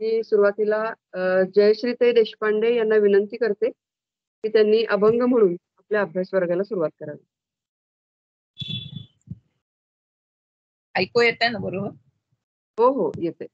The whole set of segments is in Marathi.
मी सुरुवातीला जयश्रीताई देशपांडे यांना विनंती करते की त्यांनी अभंग म्हणून आपल्या अभ्यास वर्गाला सुरुवात करावी. ऐकू येते ना बरोबर? हो हो येते.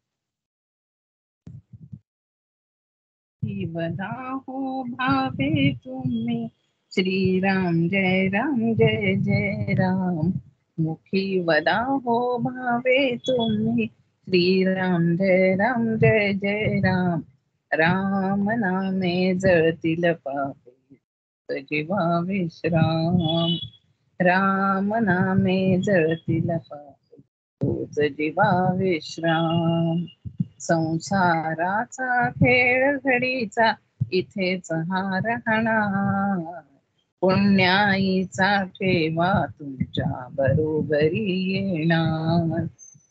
बदा हो भावे तुम्ही श्रीराम जय राम जय जय राम. मुखी वदा हो भावे तुम्ही श्रीराम जय राम जय जय राम. राम नामे जळतील पापे जीवा विश्राम. राम नामे जळतील पापे तोच जीवा विश्राम. संसाराचा खेळ घडीचा इथेच हा राहणार. पुण्याईचा ठेवा तुमच्या बरोबरी येणार.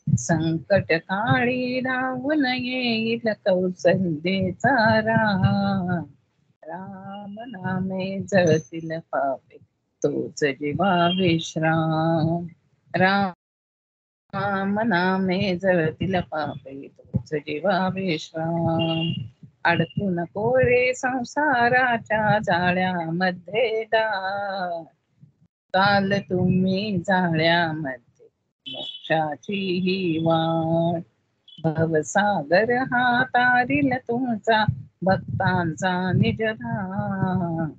संकट काळी धावून येईल कौसल्येचा राम. राम नामे जळतील पापे तोच जीवा विश्राम. राम नामे जळतील पापे तोच जीवा विश्राम. अडकून कोरे संसाराच्या जाळ्यामध्ये काल तुम्ही जाळ्यामध्ये मोक्षाची ही वाट. भवसागर हा तारील तुमचा भक्तांचा निजधाम.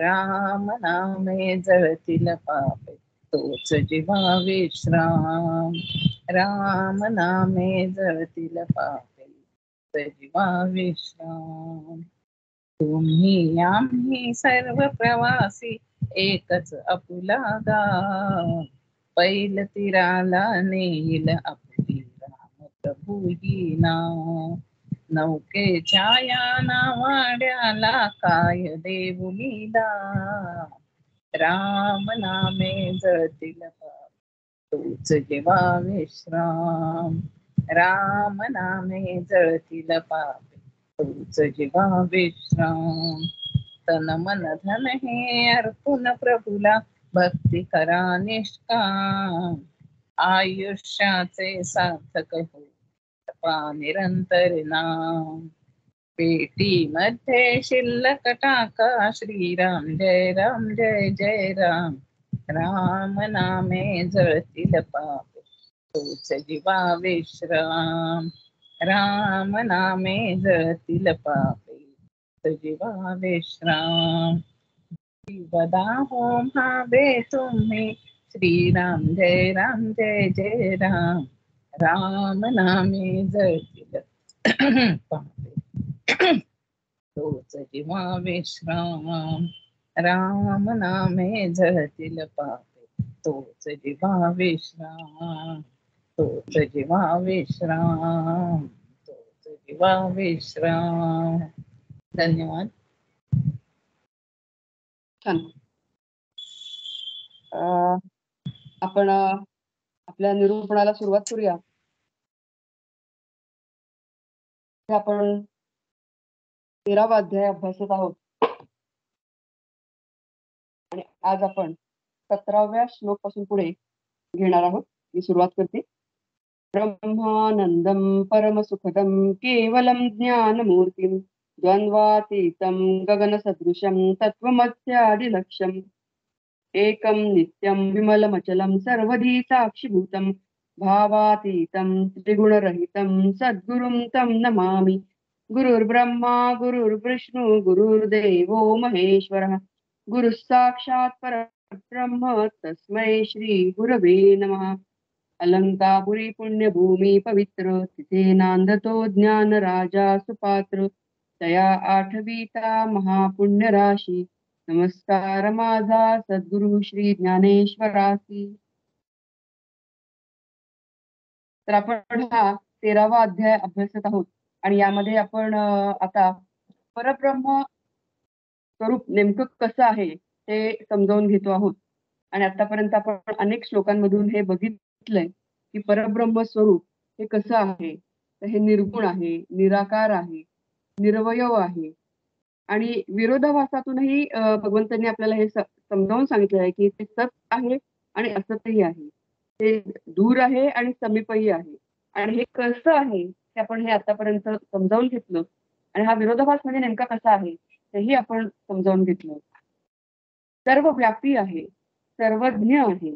राम नामे जळतील पापे तोच जीवा विश्राम. राम नामे जळतील पापे तोच जीवा विश्राम. तुम्ही आम्ही सर्व प्रवासी एकच आपुला गाव. पैल तीराला नेईल आपली राम प्रभू ही नाव. नौकेच्या या नावाड्याला काय देऊ लीला. राम नामे जळतील पापे तोच जीवा विश्राम. राम नामे जळतील पापे तोच जीवा विश्राम. तन मन धन हे अर्पुन प्रभुला भक्ती करा निष्काम. आयुष्याचे सार्थक हो निरंतर नाम. पेटी मध्ये शिल्लक टाका श्रीराम जय राम जय जय राम. राम नामे जळतील पापे तोच जीवा विश्राम. राम नामे जळतील पापे तोच जीवा विश्राम. वदा हो भावे तुम्ही श्रीराम जय राम जय जय राम. राम नामे जळतील पापे तोच जीवा विश्राम. राम नामे जळतील पापे तोच जीवा विश्राम. तोच जीवा विश्राम. तोच जीवा विश्राम. धन्यवाद. छान. आपण आपल्या निरूपणाला सुरुवात करूया. आपण 13वा अध्याय अभ्यासत आहोत आणि आज आपण 17व्या श्लोक पासून पुढे घेणार आहोत. मी सुरुवात करते. ब्रह्मानंदम परमसुखदम केवलम ज्ञानमूर्तिम द्वंद्वातीतं गगनसदृशं तत्त्वमस्यादिलक्ष्यम् एकं नित्यं विमलमचलं सर्वधी साक्षिभूतं भावातीतं त्रिगुणरहितं सद्गुरुं तं नमामि. गुरुर्ब्रह्मा गुरुर्विष्णु गुरुर्देवो महेश्वरः गुरुः साक्षात् परब्रह्म तस्मै श्री गुरवे नमः. अलंकापुरी पुण्यभूमी पवित्र तिथे नांदतो ज्ञान राजा सुपात्र तया आठवीता महापुण्य राशी. नमस्कार माझा सद्गुरु श्री ज्ञानेश्वरासी. तर आपण हा 13वा अध्याय अभ्यासत आहोत आणि यामध्ये आपण आता परब्रह्म स्वरूप नेमकं कसं आहे ते समजावून घेतो आहोत. आणि आतापर्यंत आपण अनेक श्लोकांमधून हे बघितलंय की परब्रह्म स्वरूप हे कसं आहे. तर हे निर्गुण आहे, निराकार आहे, निरवयव आहे आणि विरोधाभासातूनही भगवंतांनी आपल्याला हे समजावून सांगितलं आहे की ते सत आहे आणि असतही आहे. ते दूर आहे आणि समीपही आहे. आणि हे कसं आहे हे की आपण हे आतापर्यंत समजावून घेतलं आणि हा विरोधाभास म्हणजे नेमका कसा आहे तेही आपण समजावून घेतलं. सर्वव्यापी आहे, सर्वज्ञ आहे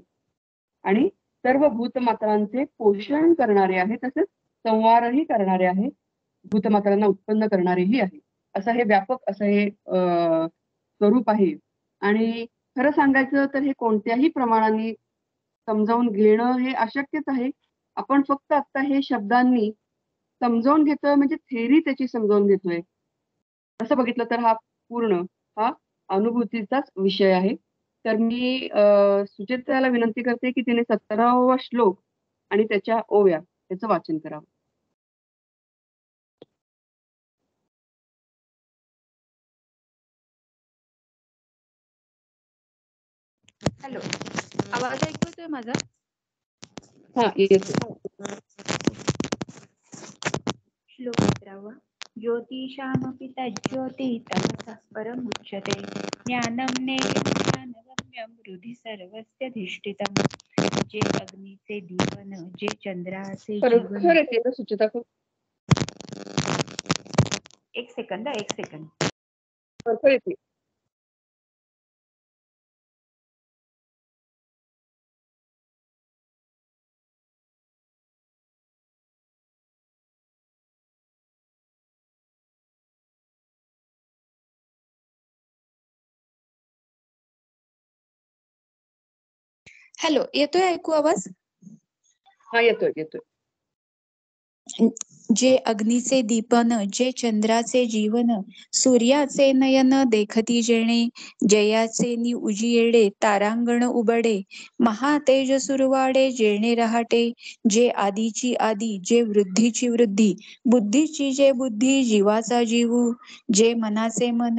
आणि सर्व भूतमात्रांचे पोषण करणारे आहे, तसेच संहारही करणारे आहे, भूतमात्रांना उत्पन्न करणारेही आहे. असं हे व्यापक असं हे स्वरूप आहे. आणि खरं सांगायचं तर हे कोणत्याही प्रमाणाने समजावून घेणं हे अशक्यच आहे. आपण फक्त आता हे शब्दांनी समजावून घेतोय म्हणजे थेरी त्याची समजावून घेतोय. तसं बघितलं तर हा अनुभूतीचाच विषय आहे. तर मी सुचेताला विनंती करते की तिने 17वा श्लोक आणि त्याच्या ओव्या त्याचं वाचन करावं. हॅलो, आवाज ऐकू येतोय माझा? हा येतो. श्लोक 17. ज्योतिषामपि तज्ज्योति तमसः परमुच्यते ज्ञानं ज्ञेयं ज्ञानगम्यं हृदि सर्वस्यधिष्ठितम्. जे अग्नीचे दीपन, जे चंद्राचे जीवन. खरं येते ना सुचिता? एक सेकंद. खरं येते. हॅलो, येतोय ऐकू आवाज? हा येतोय. जे अग्नीचे दीपन, जे चंद्राचे जीवन, सूर्याचे नयन देखती जेणे, जयाचे नि उजियेडे तारांगण उबडे, महातेज सुरवाडे जेणे रहाटे, जे आदीची आदी, जे वृद्धीची वृद्धी, बुद्धीची जे बुद्धी, जीवाचा जीव, जे मनाचे मन,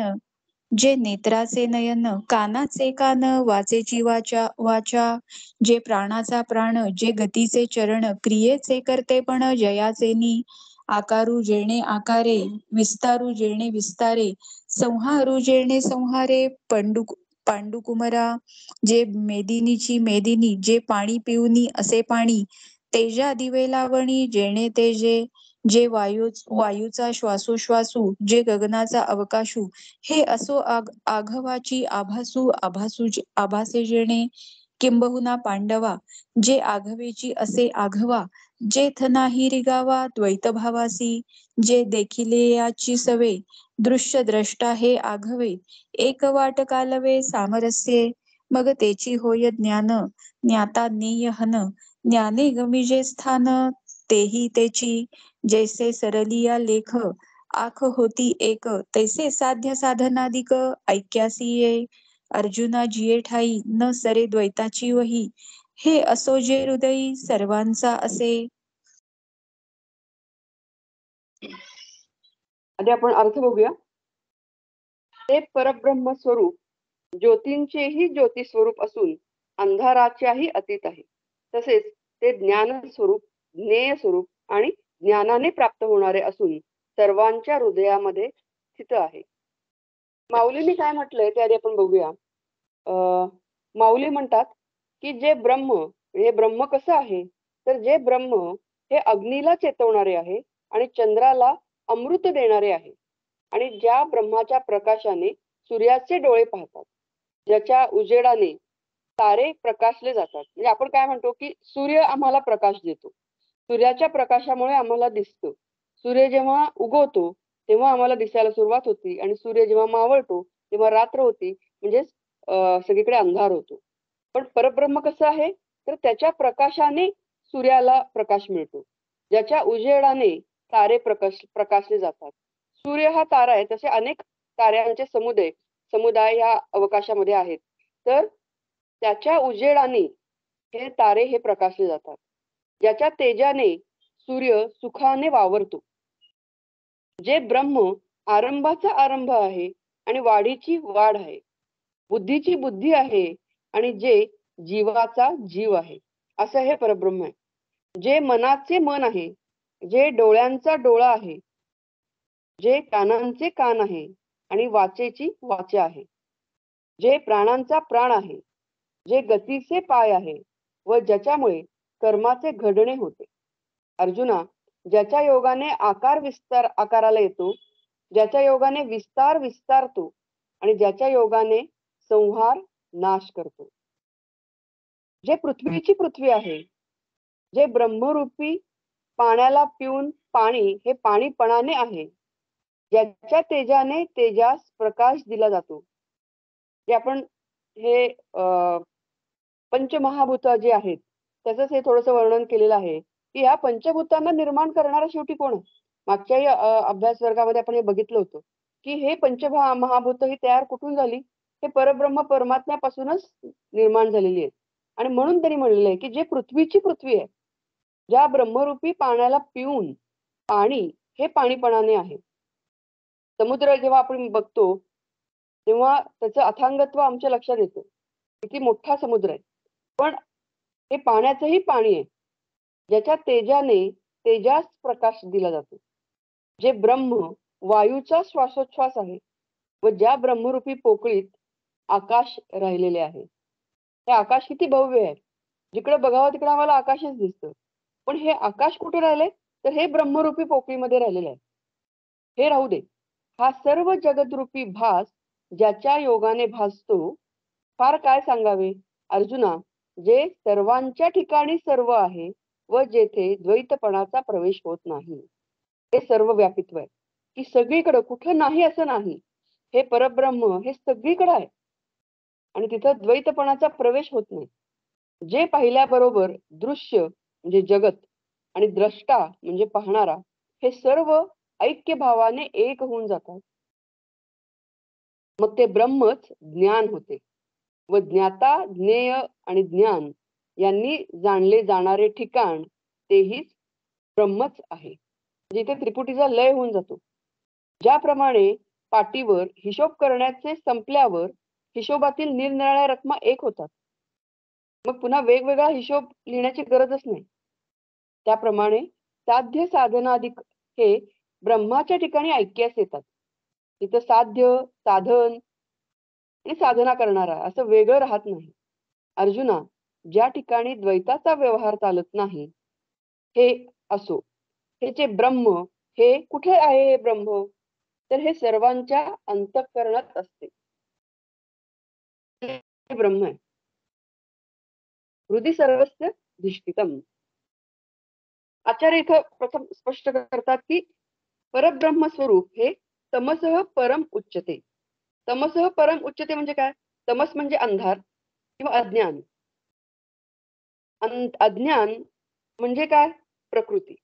जे नेत्राचे नयन, कानाचे कान, वाचेची वाचा, जे प्राणाचा प्राण, जे गतीचे चरण, क्रियेचे कर्तेपण, जयाचे नि आकारू जेणे आकारे, विस्तारू जेणे विस्तारे, संहारू जेणे संहारे, पांडुकुमरा, जे मेदिनीची मेदिनी, जे पाणी पिऊनी असे पाणी, तेजा दिवे लावणी जेणे तेजे, जे वायूचा श्वासोश्वासू, जे गगनाचा अवकाशू, हे असो आघवाची आभासे जेणे, किंबहुना पांडवा, जे आघवेची असे आघवा, जेथ नाही रिगावा द्वैतभावासी, जे देखिले याची सवे, दृश्य द्रष्टा हे आघवे, एक वाट कालवे सामरस्ये, मग तेची होय ज्ञान, ज्ञाता ज्ञेयहन, ज्ञाने गमिजे स्थान, तेही तेची, जैसे सरलिया लेख, आख होती एक, तैसे साध्य साधनादिक ऐक्यासी ये, अर्जुना जिये ठाई न सरे द्वैताची वही, हे असो जे हृदयी सर्वांचा असे. आधी आपण अर्थ बघूया. ते परब्रह्म स्वरूप ज्योतींचेही ज्योती स्वरूप असून अंधाराच्याही अतीत आहे. तसेच ते ज्ञान स्वरूप, ज्ञेय स्वरूप आणि ज्ञानाने प्राप्त होणारे असून सर्वांच्या हृदयामध्ये स्थित आहे. माऊलींनी काय म्हटलंय ते आधी आपण बघूया. माऊली म्हणतात की जे ब्रह्म, हे ब्रह्म कसं आहे, तर जे ब्रह्म हे अग्नीला चेतवणारे आहे आणि चंद्राला अमृत देणारे आहे. आणि ज्या ब्रह्माच्या प्रकाशाने सूर्याचे डोळे पाहतात, ज्याच्या उजेडाने तारे प्रकाशले जातात. म्हणजे आपण काय म्हणतो की सूर्य आम्हाला प्रकाश देतो, सूर्याच्या प्रकाशामुळे आम्हाला दिसतं. सूर्य जेव्हा उगवतो तेव्हा आम्हाला दिसायला सुरुवात होती आणि सूर्य जेव्हा मावळतो तेव्हा रात्र होती, म्हणजे सगळीकडे अंधार होतो. पण परब्रह्म कसं आहे, तर त्याच्या प्रकाशाने सूर्याला प्रकाश मिळतो, ज्याच्या उजेडाने तारे प्रकाशले जातात. सूर्य हा तारा आहे, तसे अनेक ताऱ्यांचे समुदाय या अवकाशामध्ये आहेत. तर त्याच्या उजेडाने हे तारे हे प्रकाशले जातात, ज्याच्या तेजाने सूर्य सुखाने वावरतो. जे ब्रह्म आरंभाचा आरंभ आहे आणि वाढीची वाढ आहे, बुद्धीची बुद्धी आहे आणि जे जीवाचा जीव आहे, असं हे परब्रह्म आहे. जे मनाचे मन आहे, जे डोळ्यांचा डोळा आहे, जे कानांचे कान आहे आणि वाचेची वाचा आहे, जे प्राणांचा प्राण आहे, जे गतीचे पाय आहे व ज्याच्यामुळे कर्माचे घडणे होते. अर्जुना, ज्याच्या योगाने आकार विस्तार आकाराला येतो, ज्याच्या योगाने विस्तार विस्तारतो आणि ज्याच्या योगाने संहार नाश करतो. जे पृथ्वीची पृथ्वी आहे, जे ब्रह्मरूपी पाण्याला पिऊन पाणी हे पाणीपणाने आहे, ज्याच्या तेजाने तेजास प्रकाश दिला जातो. जे आपण हे पंचमहाभूत जे आहेत त्याचंच हे थोडंसं वर्णन केलेलं आहे की ह्या पंचभूतांना निर्माण करणारा शेवटी कोण आहे. मागच्याही अभ्यास वर्गामध्ये आपण हे बघितलं होतं की हे महाभूत ही तयार कुठून झाली, हे परब्रह्म परमात्म्यापासूनच निर्माण झालेली आहेत. आणि म्हणून त्यांनी म्हणलेलं आहे की जे पृथ्वीची पृथ्वी आहे, ज्या ब्रह्मरूपी पाण्याला पिऊन पाणी हे पाणीपणाने आहे. समुद्र जेव्हा आपण बघतो तेव्हा त्याचं अथांगत्व आमच्या लक्षात येतं, किती मोठा समुद्र आहे. पण हे पाण्याचंही पाणी आहे, ज्याच्या तेजाने तेजास प्रकाश दिला जातो. जे ब्रह्म वायूचा श्वासोच्छ्वास आहे व ज्या ब्रह्मरूपी पोकळीत आकाश राहिलेले आहे. हे आकाश किती भव्य आहे, जिकडे बघावं तिकडे आम्हाला आकाशच दिसतं. पण हे आकाश कुठे राहिले, तर हे ब्रह्मरूपी पोकळीमध्ये राहिलेलं आहे. हे राहू दे, हा सर्व जगदरूपी भास ज्याच्या योगाने भासतो, फार काय सांगावे अर्जुना, जे सर्वांच्या ठिकाणी सर्व आहे व जेथे द्वैतपणाचा प्रवेश होत नाही. हे सर्व व्यापित्व आहे की सगळीकडे, कुठं नाही असं नाही. हे परब्रह्म हे सगळीकडे आहे आणि तिथं द्वैतपणाचा प्रवेश होत नाही. जे पाहिल्याबरोबर दृश्य म्हणजे जगत आणि द्रष्टा म्हणजे पाहणारा हे सर्व ऐक्य भावाने एक होऊन जातात. मग ते ब्रह्मच ज्ञान होते व ज्ञाता, ज्ञेय आणि ज्ञान यांनी जाणले जाणारे ठिकाण तेहीच ब्रह्मच आहे. जिथे त्रिपुटीचा लय होऊन जातो. ज्याप्रमाणे पाटीवर हिशोब करण्याचे संपल्यावर हिशोबातील निरनिराळ्या रकमा एक होतात, मग पुन्हा वेगवेगळा हिशोब लिहिण्याची गरजच नाही. त्याप्रमाणे साध्य साधनाधिक हे ब्रह्माच्या ठिकाणी ऐक्यास येतात. तिथं साध्य, साधन आणि साधना करणारा असं वेगळं राहत नाही. अर्जुना, ज्या ठिकाणी द्वैताचा व्यवहार चालत नाही, हे असो, हे जे ब्रह्म हे कुठे आहे, हे ब्रह्म तर हे सर्वांच्या अंतःकरणात असते. हे ब्रह्म आहे. हृदय सर्वस्य धिष्ठितम्. आचार्य इथं प्रथम स्पष्ट करतात की परब्रह्म स्वरूप हे तमसः परम उच्चते. तमसः परम उच्चते म्हणजे काय? तमस म्हणजे अंधार किंवा अज्ञान. अज्ञान म्हणजे काय? प्रकृती.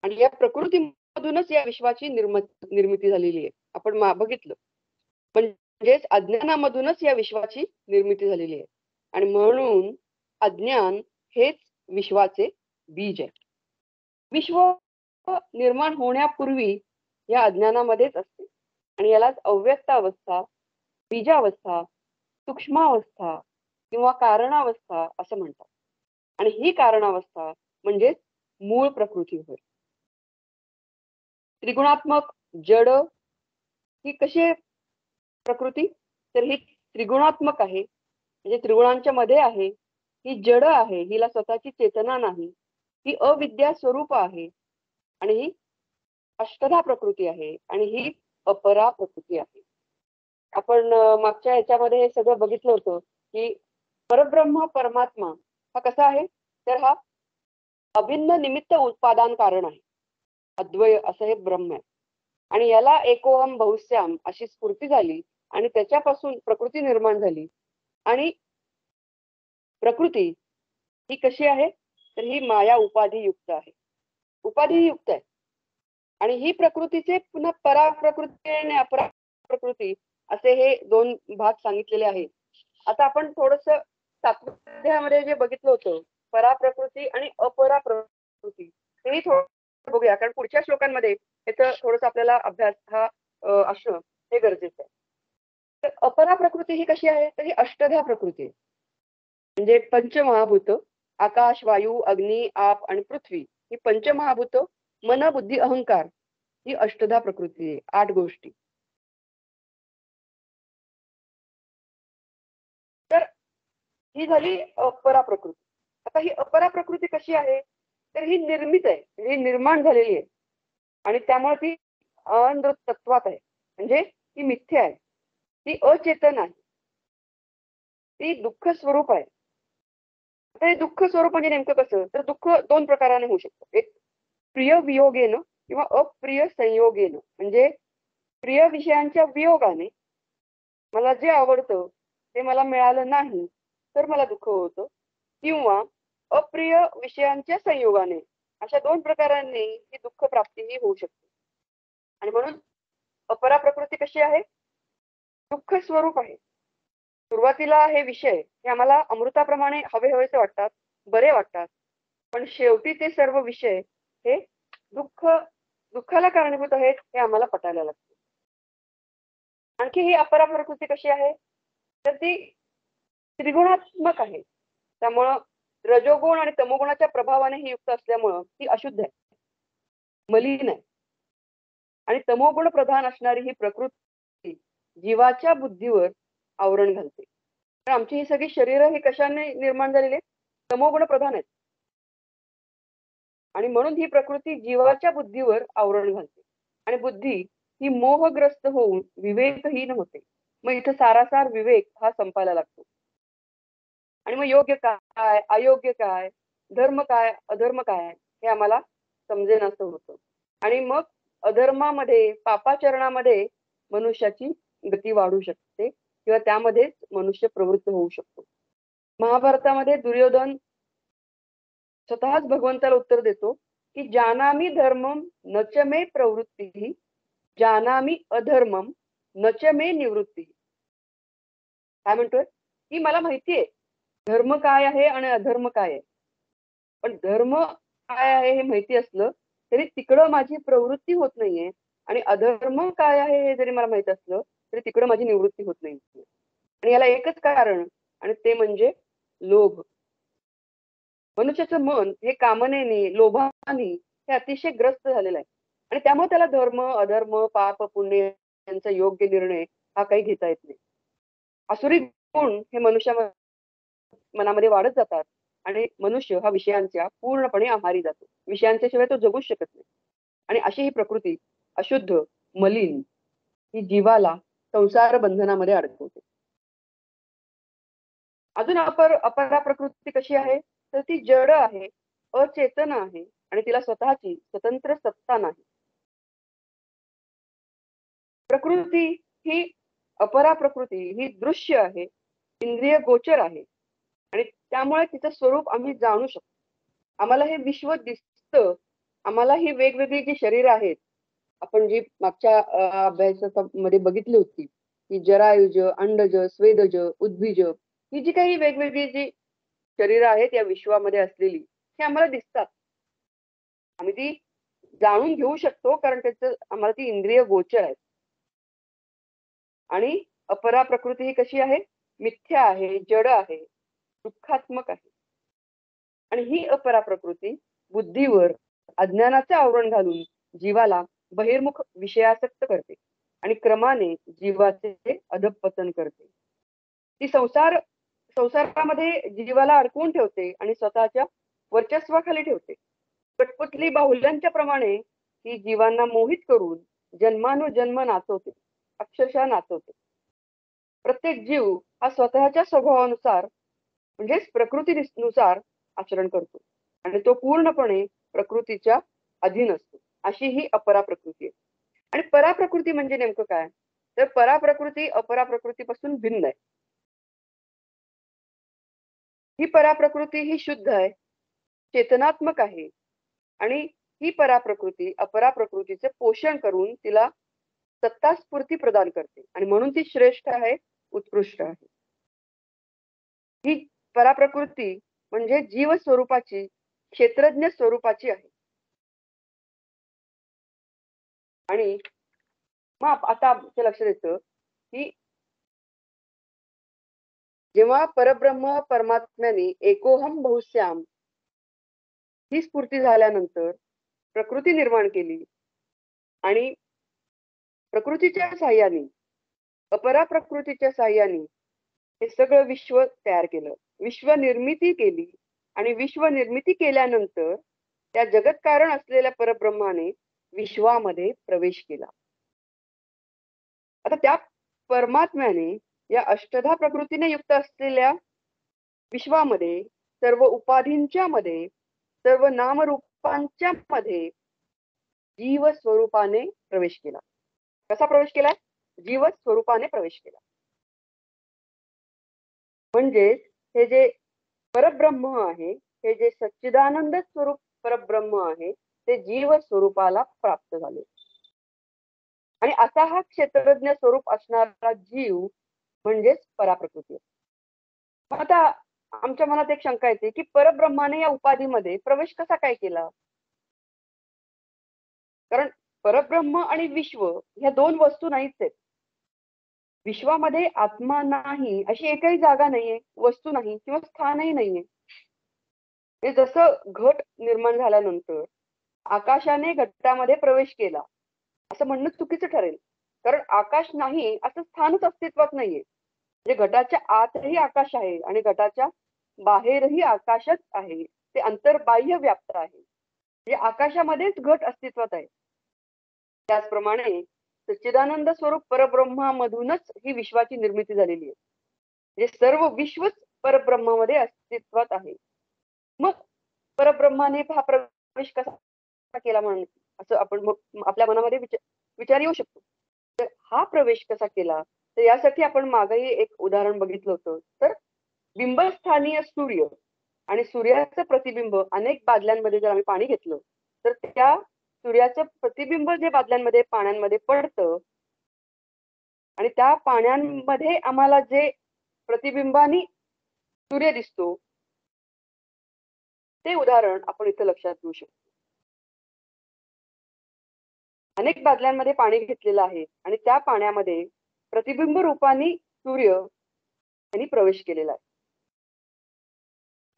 आणि या प्रकृतीमधूनच या विश्वाची निर्मिती झालेली आहे. आपण बघितलं. म्हणजेच अज्ञानामधूनच या विश्वाची निर्मिती झालेली आहे. आणि म्हणून अज्ञान हेच विश्वाचे बीज आहे. विश्व निर्माण होण्यापूर्वी या अज्ञानामध्येच असते आणि यालाच अव्यक्त अवस्था, बीजावस्था, सूक्ष्मावस्था किंवा कारणावस्था असं म्हणतात. आणि ही कारणावस्था म्हणजे मूळ प्रकृती होय. त्रिगुणात्मक जड ही कशी आहे प्रकृती, तर ही त्रिगुणात्मक आहे, म्हणजे त्रिगुणांच्या मध्ये आहे. ही जड आहे, हिला स्वतःची चेतना नाही, ही अविद्या स्वरूप आहे आणि ही अष्टधा प्रकृती आहे आणि ही अपरा प्रकृती आहे. आपण मागच्या ह्याच्यामध्ये हे सगळं बघितलं होतं की परब्रह्म परमात्मा हा कसा आहे, तर हा अभिन्न निमित्त उत्पादन कारण आहे. अद्वय असं हे ब्रह्म आहे आणि याला एकोहम बहुश्याम अशी स्फूर्ती झाली आणि त्याच्यापासून प्रकृती निर्माण झाली. आणि प्रकृती ही कशी आहे, तर ही माया उपाधी युक्त आहे. उपाधी युक्त आहे आणि ही प्रकृतीचे पुन्हा परा प्रकृती आणि अपरा प्रकृती असे हे दोन भाग सांगितलेले आहेत. आता आपण थोडस सातत्यामध्ये जे बघितलं होतं परा प्रकृती आणि अपरा प्रकृती तेही थोडं बघूया, कारण पुढच्या श्लोकांमध्ये याचं थोडस आपल्याला अभ्यास हा असणं हे गरजेचं आहे. तर अपरा प्रकृती ही कशी आहे, तर ही अष्टधा प्रकृती आहे. म्हणजे पंचमहाभूत आकाश, वायू, अग्नी, आप आणि पृथ्वी ही पंचमहाभूत, मन, बुद्धी, अहंकार ही अष्टधा प्रकृती आहे. 8 गोष्टी. तर ही झाली अपरा प्रकृती. आता ही अपरा प्रकृती कशी आहे, तर ही निर्मित आहे, म्हणजे ही निर्माण झालेली आहे आणि त्यामुळे ती अनृतत्वात आहे, म्हणजे ती मिथ्या आहे, ती अचेतन आहे, ती दुःख स्वरूप आहे. आता हे दुःख स्वरूप म्हणजे नेमकं कसं, तर दुःख दोन प्रकाराने होऊ शकतं. एक प्रिय वियोगेनं किंवा अप्रिय संयोगेनं, म्हणजे प्रिय विषयांच्या वियोगाने मला जे आवडतं ते मला मिळालं नाही तर मला दुःख होतं, किंवा अप्रिय विषयांच्या संयोगाने, अशा दोन प्रकारांनी ही दुःख प्राप्ती ही होऊ शकते. आणि म्हणून अपरा प्रकृती कशी आहे, दुःख स्वरूप आहे. सुरुवातीला हे विषय हे आम्हाला अमृताप्रमाणे हवेसे वाटतात, बरे वाटतात, पण शेवटी ते सर्व विषय हे दुःखाला कारणीभूत आहेत हे आम्हाला पटायला लागतं. आणखी ही अपरा प्रकृती कशी आहे, तर ती त्रिगुणात्मक आहे. त्यामुळं रजोगुण आणि तमोगुणाच्या प्रभावाने ही युक्त असल्यामुळं ती अशुद्ध आहे, मलिन आहे. आणि तमोगुण प्रधान असणारी ही प्रकृती जीवाच्या बुद्धीवर आवरण घालते. तर आमची ही सगळी शरीरं ही कशाने निर्माण झालेली आहेत, तमोगुण प्रधान आहेत. आणि म्हणून ही प्रकृती जीवाच्या बुद्धीवर आवरण घालते आणि बुद्धी ही मोहग्रस्त होऊन विवेकहीन होते. मग इथं सारासार विवेक हा संपायला लागतो. आणि मग योग्य काय, अयोग्य काय, धर्म काय, अधर्म काय हे आम्हाला समजेनासं होतं. आणि मग अधर्मामध्ये, पापाचरणामध्ये मनुष्याची गती वाढू शकते किंवा त्यामध्येच मनुष्य प्रवृत्त होऊ शकतो. महाभारतामध्ये दुर्योधन स्वतःच भगवंताला उत्तर देतो की जानामी धर्मम न च मे प्रवृत्ती, जानामी अधर्मम न च मे निवृत्ती. काय म्हणतोय की मला माहितीये धर्म काय आहे आणि अधर्म काय आहे, पण धर्म काय आहे हे माहिती असलं तरी तिकडं माझी प्रवृत्ती होत नाहीये, आणि अधर्म काय आहे हे जरी मला माहित असलं तरी तिकडं माझी निवृत्ती होत नाहीये. आणि याला एकच कारण, आणि ते म्हणजे लोभ. मनुष्याचं मन हे कामनेने, लोभाने हे अतिशय ग्रस्त झालेलं आहे आणि त्यामुळे त्याला धर्म, अधर्म, पाप, पुण्य यांचा योग्य निर्णय हा काही घेता येत नाही. आसुरी गुण हे मनामध्ये वाढत जातात आणि मनुष्य हा विषयांच्या पूर्णपणे आहारी जातो. विषयांच्या शिवाय तो जगूच शकत नाही. आणि अशी ही प्रकृती अशुद्ध, मलिन ही जीवाला संसार बंधनामध्ये अडकवते. अजून अपरा प्रकृती कशी आहे, तर ती जड आहे, अचेतन आहे आणि तिला स्वतःची स्वतंत्र सत्ता नाही. प्रकृती ही अपरा प्रकृती ही दृश्य आहे, इंद्रिय गोचर आहे आणि त्यामुळे तिचं स्वरूप आम्ही जाणू शकतो. आम्हाला हे विश्व दिसतं, आम्हाला ही वेगवेगळी जी शरीर आहेत, आपण जी मागच्या अभ्यासामध्ये बघितली होती की जरायुज, अंडज, स्वेदज, उद्भिज, ही जी काही वेगवेगळी जी शरीरं आहेत या विश्वामध्ये असलेली, ही आम्हाला दिसतात. आम्ही ती जाणून घेऊ शकतो कारण त्याचं आम्हाला ती इंद्रिय गोचर आहेत. आणि अपरा प्रकृती ही कशी आहे, मिथ्या आहे, जड आहे, दुःखात्मक आहे. आणि ही अपरा प्रकृती बुद्धीवर अज्ञानाचे आवरण घालून जीवाला बहिर्मुख विषयासक्त करते आणि क्रमाने जीवाचे अधःपतन करते. ती संसारामध्ये जीवाला अडकवून ठेवते आणि स्वतःच्या वर्चस्वाखाली ठेवते. कठपुतली बाहुल्यांच्या प्रमाणे ही जीवांना मोहित करून जन्मानुजन्म नाचवते, अक्षरशः नाचवते. प्रत्येक जीव हा स्वतःच्या स्वभावानुसार म्हणजेच प्रकृतीनुसार आचरण करतो आणि तो पूर्णपणे प्रकृतीच्या अधीन असतो. अशी ही अपरा प्रकृती आहे. आणि पराप्रकृती म्हणजे नेमकं काय, तर पराप्रकृती अपरा प्रकृतीपासून भिन्न आहे. ही पराप्रकृती ही शुद्ध आहे, चेतनात्मक आहे आणि ही पराप्रकृती अपरा प्रकृतीचे पोषण करून तिला सत्ता स्फूर्ती प्रदान करते आणि म्हणून ती श्रेष्ठ आहे, उत्कृष्ट आहे. ही पराप्रकृती म्हणजे जीव स्वरूपाची, क्षेत्रज्ञ स्वरूपाची आहे. आणि मग आता आमच्या लक्षात येतं की जेव्हा परब्रह्म परमात्म्याने एकोहम बहुश्याम ही स्फूर्ती झाल्यानंतर प्रकृती निर्माण केली आणि प्रकृतीच्या साह्याने, अपरा प्रकृतीच्या साह्याने हे सगळं विश्व तयार केलं, विश्व निर्मिती केली आणि विश्व निर्मिती केल्यानंतर त्या जगत कारण असलेल्या परब्रह्माने विश्वामध्ये प्रवेश केला. आता त्या परमात्म्याने या अष्टधा प्रकृतीने युक्त असलेल्या विश्वामध्ये सर्व उपाधींच्या मध्ये सर्व नामरूपांच्या मध्ये जीव स्वरूपाने प्रवेश केला. कसा प्रवेश केला? जीव स्वरूपाने प्रवेश केला. म्हणजेच हे जे परब्रह्म आहे, हे जे सच्चिदानंद स्वरूप परब्रह्म आहे, ते जीव स्वरूपाला प्राप्त झाले. आणि असा हा क्षेत्रज्ञ स्वरूप असणारा जीव म्हणजेच पराप्रकृती. आता आमच्या मनात एक शंका येते की परब्रह्माने या उपाधीमध्ये प्रवेश कसा काय केला? कारण परब्रह्म आणि विश्व ह्या दोन वस्तू नाहीच आहेत. विश्वामध्ये आत्मा नाही अशी एकही जागा नाहीये, वस्तू नाही किंवा स्थानही नाहीये. हे जसं घट निर्माण झाल्यानंतर आकाशाने घटामध्ये प्रवेश केला असं म्हणणं चुकीचं ठरेल. कारण आकाश नाही असं स्थानच अस्तित्वात नाहीये. म्हणजे घटाच्या आतही आकाश आहे आणि घटाच्या बाहेरही आकाशच आहे. ते अंतर्बाह्य व्याप्त आहे. म्हणजे आकाशामध्येच घट अस्तित्वात आहे. त्याचप्रमाणे सच्चिदानंद स्वरूप परब्रह्मामधूनच ही विश्वाची निर्मिती झालेली आहे. म्हणजे सर्व विश्वच परब्रह्मामध्ये अस्तित्वात आहे. मग परब्रह्माने हा प्रवेश कसा केला म्हणून असं आपण मग आपल्या मनामध्ये विचार येऊ शकतो. तर हा प्रवेश कसा केला? तर यासाठी आपण मागेही एक उदाहरण बघितलं होतं. तर बिंबस्थानीय सूर्य आणि सूर्याचं प्रतिबिंब अनेक बादल्यांमध्ये जर आम्ही पाणी घेतलं तर त्या सूर्याचं प्रतिबिंब जे बादल्यांमध्ये पाण्यांमध्ये पडतं आणि त्या पाण्यांमध्ये आम्हाला जे प्रतिबिंबानी सूर्य दिसतो ते उदाहरण आपण इथं लक्षात घेऊ शकतो. अनेक बादल्यांमध्ये पाणी घेतलेलं आहे आणि त्या पाण्यामध्ये प्रतिबिंब रूपाने सूर्य यांनी प्रवेश केलेला आहे.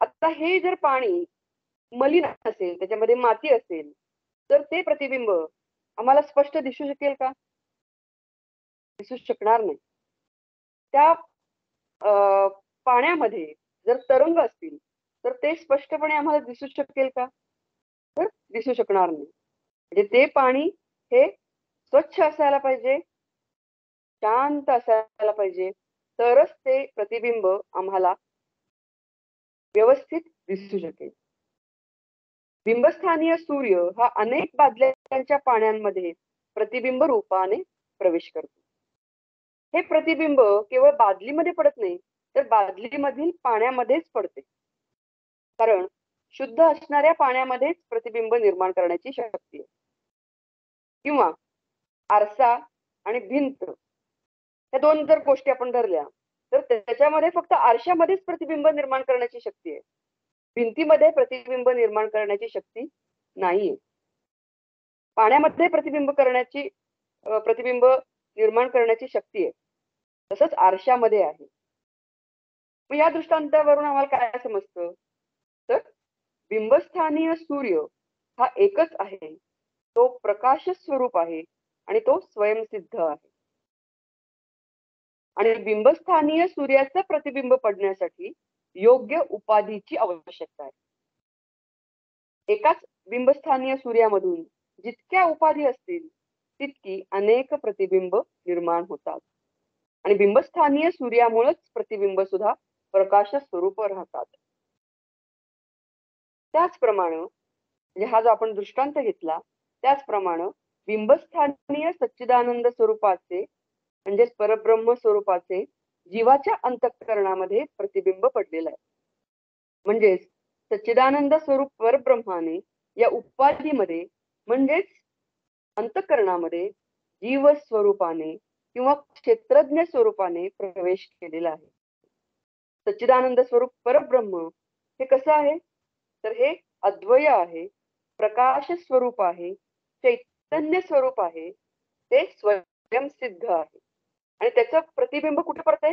आता हे जर पाणी मलिन असेल, त्याच्यामध्ये माती असेल तर ते प्रतिबिंब आम्हाला स्पष्ट दिसू शकेल का? दिसू शकणार नाही. त्या पाण्यामध्ये जर तरंग असतील तर ते स्पष्टपणे आम्हाला दिसू शकेल का? तर दिसू शकणार नाही. म्हणजे ते पाणी हे स्वच्छ असायला पाहिजे, शांत असायला पाहिजे, तरच ते प्रतिबिंब आम्हाला व्यवस्थित दिसू शकेल. बिंबस्थानीय सूर्य हा अनेक बादल्यांच्या पाण्यांमध्ये प्रतिबिंब रूपाने प्रवेश करतो. हे प्रतिबिंब केवळ बादलीमध्ये पडत नाही तर बादलीमधील पाण्यामध्येच पडते. कारण शुद्ध असणाऱ्या पाण्यामध्येच प्रतिबिंब निर्माण करण्याची शक्ती आहे. किंवा आरसा आणि भिंत या दोन जर गोष्टी आपण धरल्या तर त्याच्यामध्ये फक्त आरशामध्येच प्रतिबिंब निर्माण करण्याची शक्ती आहे. भिंतीमध्ये प्रतिबिंब निर्माण करण्याची शक्ती नाहीये. पाण्यामध्ये प्रतिबिंब निर्माण करण्याची शक्ती आहे. तसंच आरशामध्ये आहे. मग या दृष्टांतावरून आम्हाला काय समजतं? तर बिंबस्थानीय सूर्य हा एकच आहे, तो प्रकाश स्वरूप आहे आणि तो स्वयंसिद्ध आहे. आणि बिंबस्थानीय सूर्याचं प्रतिबिंब पडण्यासाठी योग्य उपाधीची आवश्यकता आहे. एकाच बिंबस्थानीय सूर्यामधून जितक्या उपाधी असतील तितकी अनेक प्रतिबिंब निर्माण होतात. आणि बिंबस्थानीय सूर्यामुळेच प्रतिबिंब सुद्धा प्रकाश स्वरूप राहतात. त्याचप्रमाणे म्हणजे हा जो आपण दृष्टांत घेतला त्याचप्रमाणे बिंबस्थानीय सच्चिदानंद स्वरूपाचे म्हणजेच परब्रह्म स्वरूपाचे जीवाच्या अंतःकरणामध्ये प्रतिबिंब पडलेलं आहे. म्हणजेच सच्चिदानंद स्वरूप परब्रह्माने या उपाधीमध्ये म्हणजेच अंतःकरणामध्ये जीव स्वरूपाने किंवा क्षेत्रज्ञ स्वरूपाने प्रवेश केलेला आहे. सच्चिदानंद स्वरूप परब्रह्म हे कसं आहे? तर हे अद्वय आहे, प्रकाश स्वरूप आहे, चैतन्य स्वरूप आहे, ते स्वयंसिद्ध आहे. आणि त्याचं प्रतिबिंब कुठे पडतंय?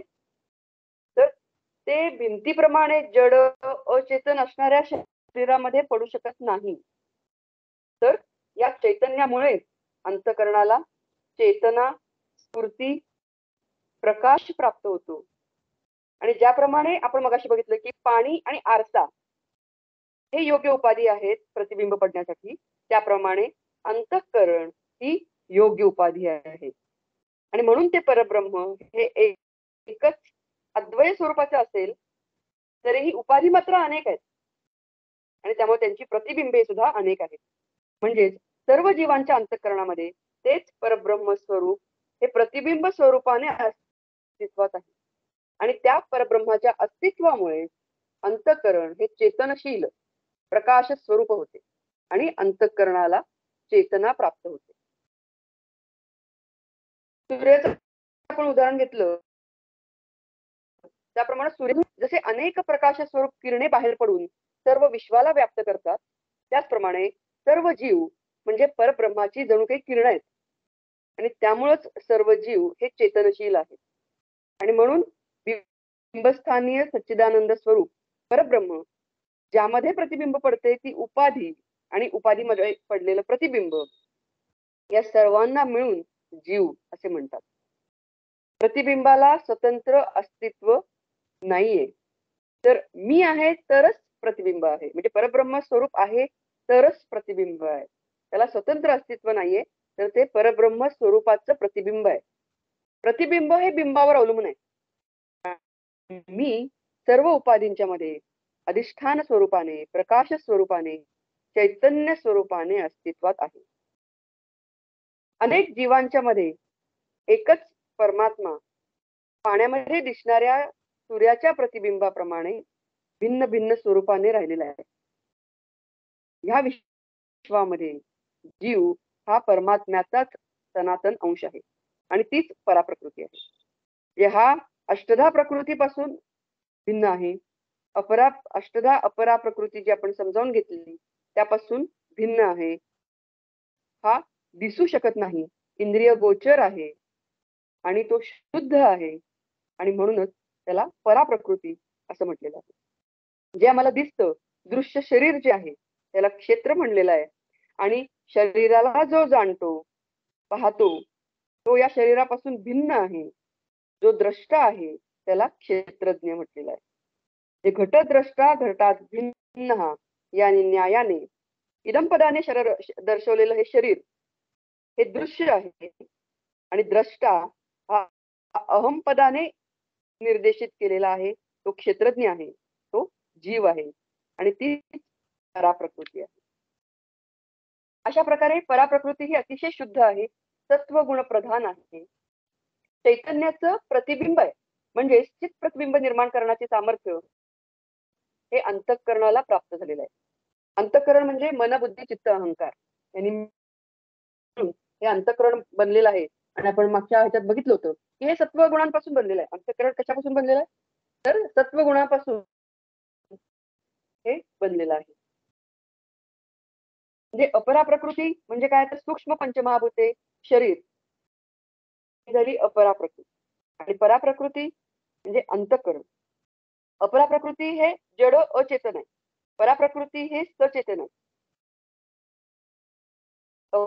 तर ते भिंतीप्रमाणे जड अचेतन असणाऱ्या शरीरामध्ये पडू शकत नाही. तर या चैतन्यामुळे अंतःकरणाला चेतना, स्फूर्ती, प्रकाश प्राप्त होतो. आणि ज्याप्रमाणे आपण मगाशी बघितलं की पाणी आणि आरसा हे योग्य उपाधी आहेत प्रतिबिंब पडण्यासाठी, त्याप्रमाणे अंतःकरण ही योग्य उपाधी आहे. आणि म्हणून ते परब्रह्म हे एकच अद्वय स्वरूपाचे असेल तरीही उपाधी मात्र अनेक आहेत आणि त्यामुळे त्यांची प्रतिबिंबे सुद्धा अनेक आहेत. म्हणजेच सर्व जीवांच्या अंतःकरणामध्ये तेच परब्रह्म स्वरूप हे प्रतिबिंब स्वरूपाने अस्तित्वात आहे आणि त्या परब्रह्माच्या अस्तित्वामुळे अंतःकरण हे चेतनशील प्रकाश स्वरूप होते आणि अंतःकरणाला चेतना प्राप्त होते. सूर्याचं आपण उदाहरण घेतलं त्याप्रमाणे सूर्य जसे अनेक प्रकाश स्वरूप किरणे बाहेर पडून सर्व विश्वाला व्याप्त करतात, त्याचप्रमाणे सर्व जीव म्हणजे परब्रह्माची जणू काही किरण आहेत आणि त्यामुळेच सर्व जीव हे चेतनशील आहेत. आणि म्हणून बिंबस्थानीय सच्चिदानंद स्वरूप परब्रह्म ज्यामध्ये प्रतिबिंब पडते ती उपाधी आणि उपाधीमध्ये पडलेलं प्रतिबिंब या सर्वांना मिळून जीव असे म्हणतात. प्रतिबिंबाला स्वतंत्र अस्तित्व नाहीये, तर मी आहे तरच प्रतिबिंब आहे, म्हणजे परब्रह्म स्वरूप आहे तरच प्रतिबिंब आहे. त्याला स्वतंत्र अस्तित्व नाहीये, तर ते परब्रह्म स्वरूपाचं प्रतिबिंब आहे. प्रतिबिंब हे बिंबावर अवलंबून आहे. मी सर्व उपाधींच्या मध्ये अधिष्ठान स्वरूपाने, प्रकाश स्वरूपाने, चैतन्य स्वरूपाने अस्तित्वात आहे. अनेक जीवांच्या मध्ये एकच परमात्मा पाण्यामध्ये दिसणाऱ्या सूर्याच्या प्रतिबिंबाप्रमाणे भिन्न भिन्न स्वरूपाने राहिलेला आहे. ह्या विश्वामध्ये जीव हा परमात्म्याचाच सनातन अंश आहे आणि तीच पराप्रकृती आहे. जे हा अष्टधा प्रकृतीपासून भिन्न आहे. अष्टधा अपरा प्रकृती जी आपण समजावून घेतली त्यापासून भिन्न आहे. हा दिसू शकत नाही, इंद्रिय गोचर आहे आणि तो शुद्ध आहे आणि म्हणूनच त्याला पराप्रकृती असं म्हटलेलं आहे. जे आम्हाला दिसतं, दृश्य शरीर जे आहे त्याला क्षेत्र म्हणलेलं आहे आणि शरीराला जो जाणतो, पाहतो, तो या शरीरापासून भिन्न आहे. जो द्रष्टा आहे त्याला क्षेत्रज्ञ म्हटलेला आहे. जे घटद्रष्टा घटात भिन्न या न्यायाने इदम पदाने दर्शवलेलं हे शरीर हे दृश्य आहे आणि द्रष्टा हा अहम पदाने निर्देशित केलेला आहे. तो क्षेत्रज्ञ आहे, तो जीव आहे आणि ती पराप्रकृती आहे. अशा प्रकारे पराप्रकृती ही अतिशय शुद्ध आहे, सत्वगुण प्रधान आहे, चैतन्याचं प्रतिबिंब आहे. म्हणजे चित प्रतिबिंब निर्माण करण्याचे सामर्थ्य हे अंतःकरणाला प्राप्त झालेलं आहे. अंतःकरण म्हणजे मन, बुद्धी, चित्त, अहंकार यांनी हे अंतःकरण बनलेलं आहे. आणि आपण मागच्या ह्याच्यात बघितलं होतं की हे सत्वगुणांपासून बनलेलं आहे. अंतःकरण कशापासून बनलेलं आहे? तर सत्वगुणापासून हे बनलेलं आहे. म्हणजे अपरा प्रकृती म्हणजे काय, तर सूक्ष्म पंचमहाभूते, शरीर झाली अपरा प्रकृती आणि पराप्रकृती म्हणजे अंतःकरण. अपरा प्रकृती हे जड अचेतन आहे, पराप्रकृती हे सचेतन आहे.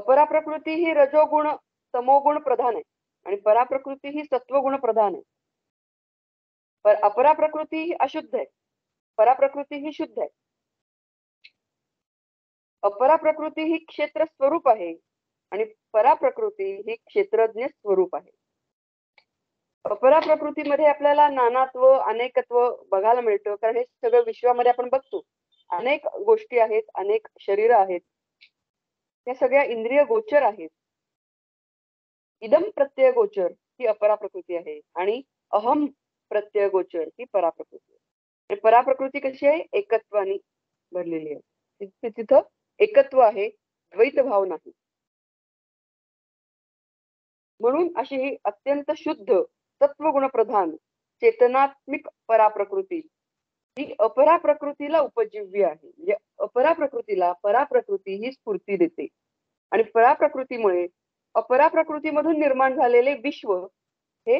पराप्रकृती ही रजोगुण तमोगुण प्रधान आहे आणि पराप्रकृती ही सत्वगुण प्रधान आहे. अपरा प्रकृती ही अशुद्ध आहे, पराप्रकृती ही शुद्ध आहे. अपरा प्रकृती ही क्षेत्र स्वरूप आहे आणि पराप्रकृती ही क्षेत्रज्ञ स्वरूप आहे. अपरा प्रकृतीमध्ये आपल्याला नानात्व, अनेकत्व बघायला मिळतं, कारण हे सगळं विश्वामध्ये आपण बघतो. अनेक गोष्टी आहेत, अनेक शरीर आहेत, या सगळ्या इंद्रिय गोचर आहेत. इदम प्रत्यय गोचर ही अपरा प्रकृती आहे आणि अहम प्रत्यय गोचर ही पराप्रकृती आहे. पराप्रकृती कशी आहे? एकत्वाने भरलेली आहे. तिथं एकत्व आहे, द्वैत भाव नाही. म्हणून अशी ही अत्यंत शुद्ध सत्वगुण प्रधान चेतनात्मिक पराप्रकृती ही अपरा प्रकृतीला उपजीव्य आहे. म्हणजे अपरा प्रकृतीला पराप्रकृती ही स्फूर्ती देते आणि पराप्रकृतीमुळे अपरा प्रकृतीमधून निर्माण झालेले विश्व हे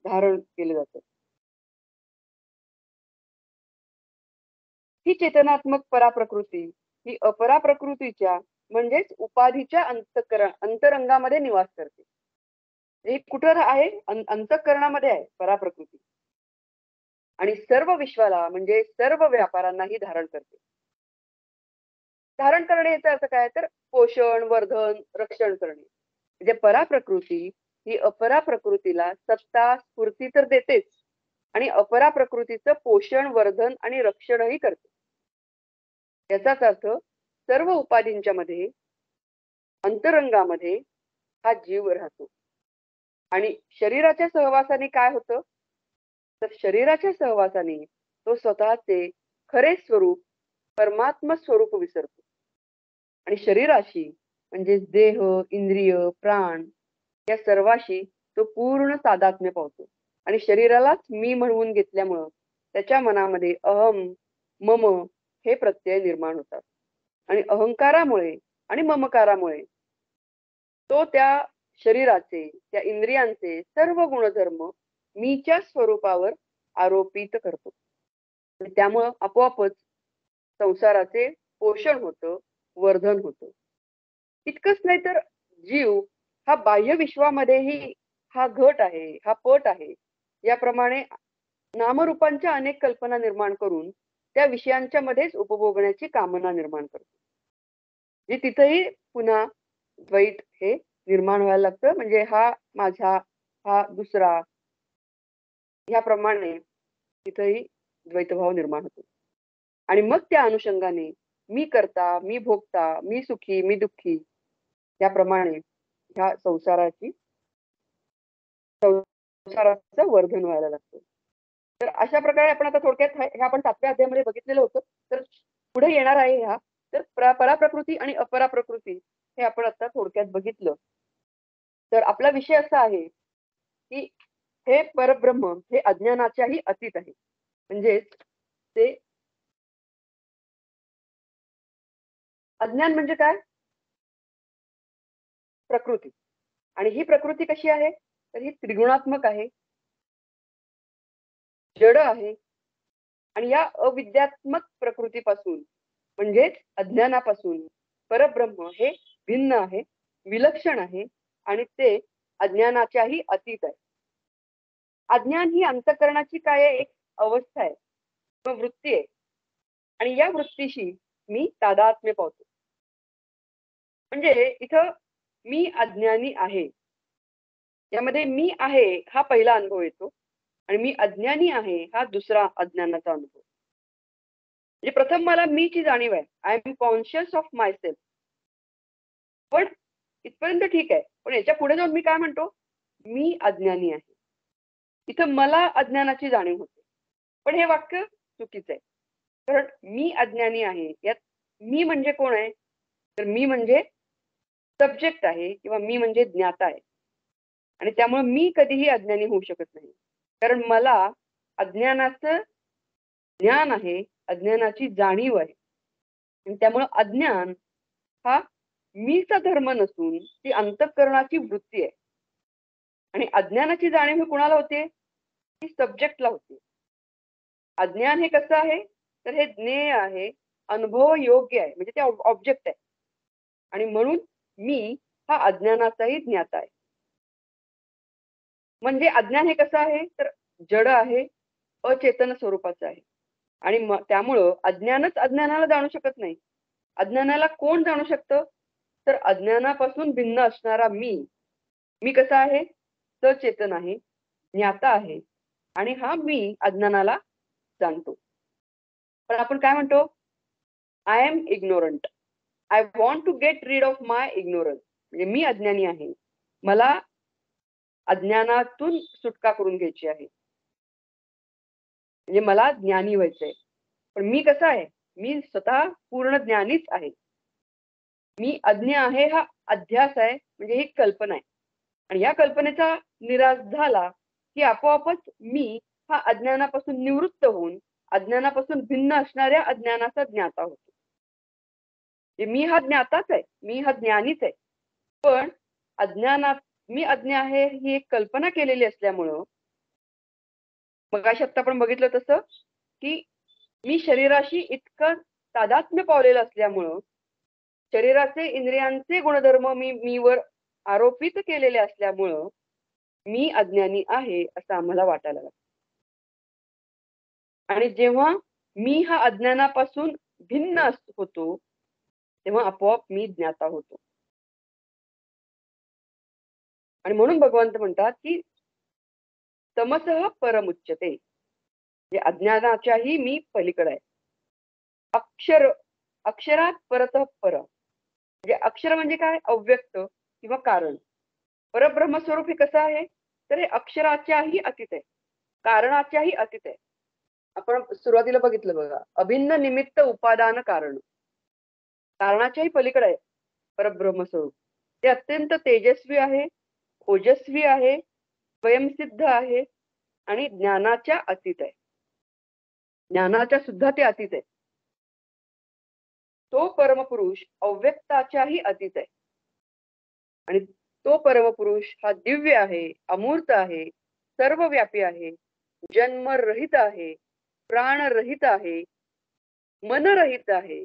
धारण केले जातं. ही चेतनात्मक पराप्रकृती ही अपरा प्रकृतीच्या म्हणजेच उपाधीच्या अंतरंगामध्ये निवास करते. हे कुठं आहे? अंतःकरणामध्ये आहे पराप्रकृती आणि सर्व विश्वाला म्हणजे सर्व व्यापारांनाही धारण करते. धारण करणे याचा अर्थ काय तर पोषण, वर्धन, रक्षण करणे. म्हणजे पराप्रकृती ही अपरा प्रकृतीला सत्ता, स्फूर्ती तर देतेच आणि अपरा प्रकृतीचं पोषण, वर्धन आणि रक्षणही करते. याचाच अर्थ सर्व उपाधींच्या मध्ये अंतरंगामध्ये हा जीव राहतो. आणि शरीराच्या सहवासाने काय होतं तर शरीराच्या सहवासाने तो स्वतःचे खरे स्वरूप परमात्म स्वरूप विसरतो आणि शरीराशी म्हणजे देह, इंद्रिय, प्राण या सर्वाशी तो पूर्ण तादात्म्य पावतो आणि शरीरालाच मी म्हणवून घेतल्यामुळं त्याच्या मनामध्ये अहम, मम हे प्रत्यय निर्माण होतात आणि अहंकारामुळे आणि ममकारामुळे तो त्या शरीराचे, त्या इंद्रियांचे सर्व गुणधर्म मीच्या स्वरूपावर आरोपित करतो. आणि त्यामुळं आपोआपच संसाराचे पोषण होतं, वर्धन होतं. इतकंच नाही तर जीव हा बाह्य विश्वामध्येही हा घट आहे, हा पट आहे. याप्रमाणे नामरूपांच्या अनेक कल्पना निर्माण करून त्या विषयांच्या मध्येच उपभोगण्याची कामना निर्माण करतो. जे तिथेही पुन्हा द्वैत हे निर्माण व्हायला लागतं. म्हणजे हा माझा, हा दुसरा ह्याप्रमाणे तिथेही द्वैतभाव निर्माण होतो. आणि मग त्या अनुषंगाने मी करता, मी भोगता, मी सुखी, मी दुःखी याप्रमाणे ह्या संसाराचं वर्धन व्हायला लागतं. तर अशा प्रकारे आपण आता थोडक्यात हे आपण 7व्या अध्यायामध्ये बघितलेलं होतं. तर पुढे येणार आहे ह्या तर पराप्रकृती आणि अपराप्रकृती हे आपण आता थोडक्यात बघितलं. तर आपला विषय असा आहे की हे परब्रह्म हे अज्ञानाच्याही अतीत आहे. म्हणजेच ते अज्ञान म्हणजे काय? प्रकृती. आणि ही प्रकृती कशी आहे? तर ही त्रिगुणात्मक आहे, जड आहे आणि या अविद्यात्मक प्रकृतीपासून म्हणजेच अज्ञानापासून परब्रह्म हे भिन्न आहे, विलक्षण आहे आणि ते अज्ञानाच्याही अतीत आहे. अज्ञान ही अंतःकरणाची काय आहे? एक अवस्था आहे किंवा वृत्ती आहे आणि या वृत्तीशी मी तादात्म्य पावतो. म्हणजे इथं मी अज्ञानी आहे. यामध्ये मी आहे हा पहिला अनुभव येतो आणि मी अज्ञानी आहे हा दुसरा अज्ञानाचा अनुभव. म्हणजे प्रथम मला मीची जाणीव आहे. I am conscious of my self. पण इथपर्यंत ठीक आहे. पण याच्या पुढे जाऊन मी काय म्हणतो? मी अज्ञानी आहे. इथं मला अज्ञानाची जाणीव होते. पण हे वाक्य चुकीचं आहे. कारण मी अज्ञानी आहे. यात मी म्हणजे कोण आहे? तर मी म्हणजे सब्जेक्ट आहे किंवा मी म्हणजे ज्ञाता आहे. आणि त्यामुळे मी कधीही अज्ञानी होऊ शकत नाही. कारण मला अज्ञानाचं ज्ञान आहे, अज्ञानाची जाणीव आहे. आणि त्यामुळं अज्ञान हा मीचा धर्म नसून ती अंतःकरणाची वृत्ती आहे. आणि अज्ञानाची जाणीव ही कुणाला होते? ती सब्जेक्टला होते. अज्ञान हे कसं आहे? तर हे ज्ञेय आहे, अनुभव योग्य आहे. म्हणजे ते ऑब्जेक्ट आहे. आणि म्हणून मी हा अज्ञानाचाही ज्ञाता आहे. म्हणजे अज्ञान हे कसं आहे? तर जड आहे, अचेतन स्वरूपाचं आहे. आणि त्यामुळं अज्ञानच अज्ञानाला जाणू शकत नाही. अज्ञानाला कोण जाणू शकतं? तर अज्ञानापासून भिन्न असणारा मी. मी कसा आहे? सचेतन आहे, ज्ञाता आहे आणि हा मी अज्ञानाला जाणतो. पण आपण काय म्हणतो? I am ignorant. I want to get rid of my ignorance. म्हणजे मी अज्ञानी आहे. मला अज्ञानातून सुटका करून घ्यायची आहे. म्हणजे मला ज्ञानी व्हायचंय. पण मी कसा आहे? मी स्वतः पूर्ण ज्ञानीच आहे. मी अज्ञ आहे हा अध्यास आहे म्हणजे ही कल्पना आहे. आणि या कल्पनेचा निराश झाला की आपोआपच मी हा अज्ञानापासून निवृत्त होऊन अज्ञानापासून भिन्न असणाऱ्या अज्ञानाचा ज्ञाता होतो. म्हणजे मी हा ज्ञाताच आहे, मी हा ज्ञानीच आहे. पण अज्ञानात मी अज्ञ आहे ही एक कल्पना केलेली असल्यामुळं मगाशी आता आपण बघितलं तसं की मी शरीराशी इतकं तादात्म्य पावलेलं असल्यामुळं शरीराचे इंद्रियांचे गुणधर्म मीवर आरोपित केलेले असल्यामुळं मी अज्ञानी आहे असं आम्हाला वाटायला लागतं. आणि जेव्हा मी हा अज्ञानापासून भिन्न होतो तेव्हा आपोआप मी ज्ञाता होतो. आणि म्हणून भगवंत म्हणतात की तमसः परमुच्यते, म्हणजे अज्ञानाच्याही मी पलीकडे आहे. अक्षर अक्षरात परतः पर, म्हणजे अक्षर म्हणजे काय? अव्यक्त किंवा कारण. परब्रह्म स्वरूप हे कसं आहे? तर हे अक्षराच्याही अतीत आहे, कारणाच्याही अतीत आहे. आपण सुरुवातीला बघितलं बघा, अभिन्न निमित्त उपादान कारण, कारणाच्याही पलीकडे आहे परब्रह्म स्वरूप. ते अत्यंत तेजस्वी आहे, ओजस्वी आहे, स्वयंसिद्ध आहे आणि ज्ञानाच्या अतीत आहे. ज्ञानाच्या सुद्धा ते अतीत आहे. तो परमपुरुष अव्यक्ताच्याही अतीत आहे. आणि तो परमपुरुष हा दिव्य आहे, अमूर्त आहे, सर्वव्यापी आहे, जन्मरहित आहे, प्राणरहित आहे, मनरहित आहे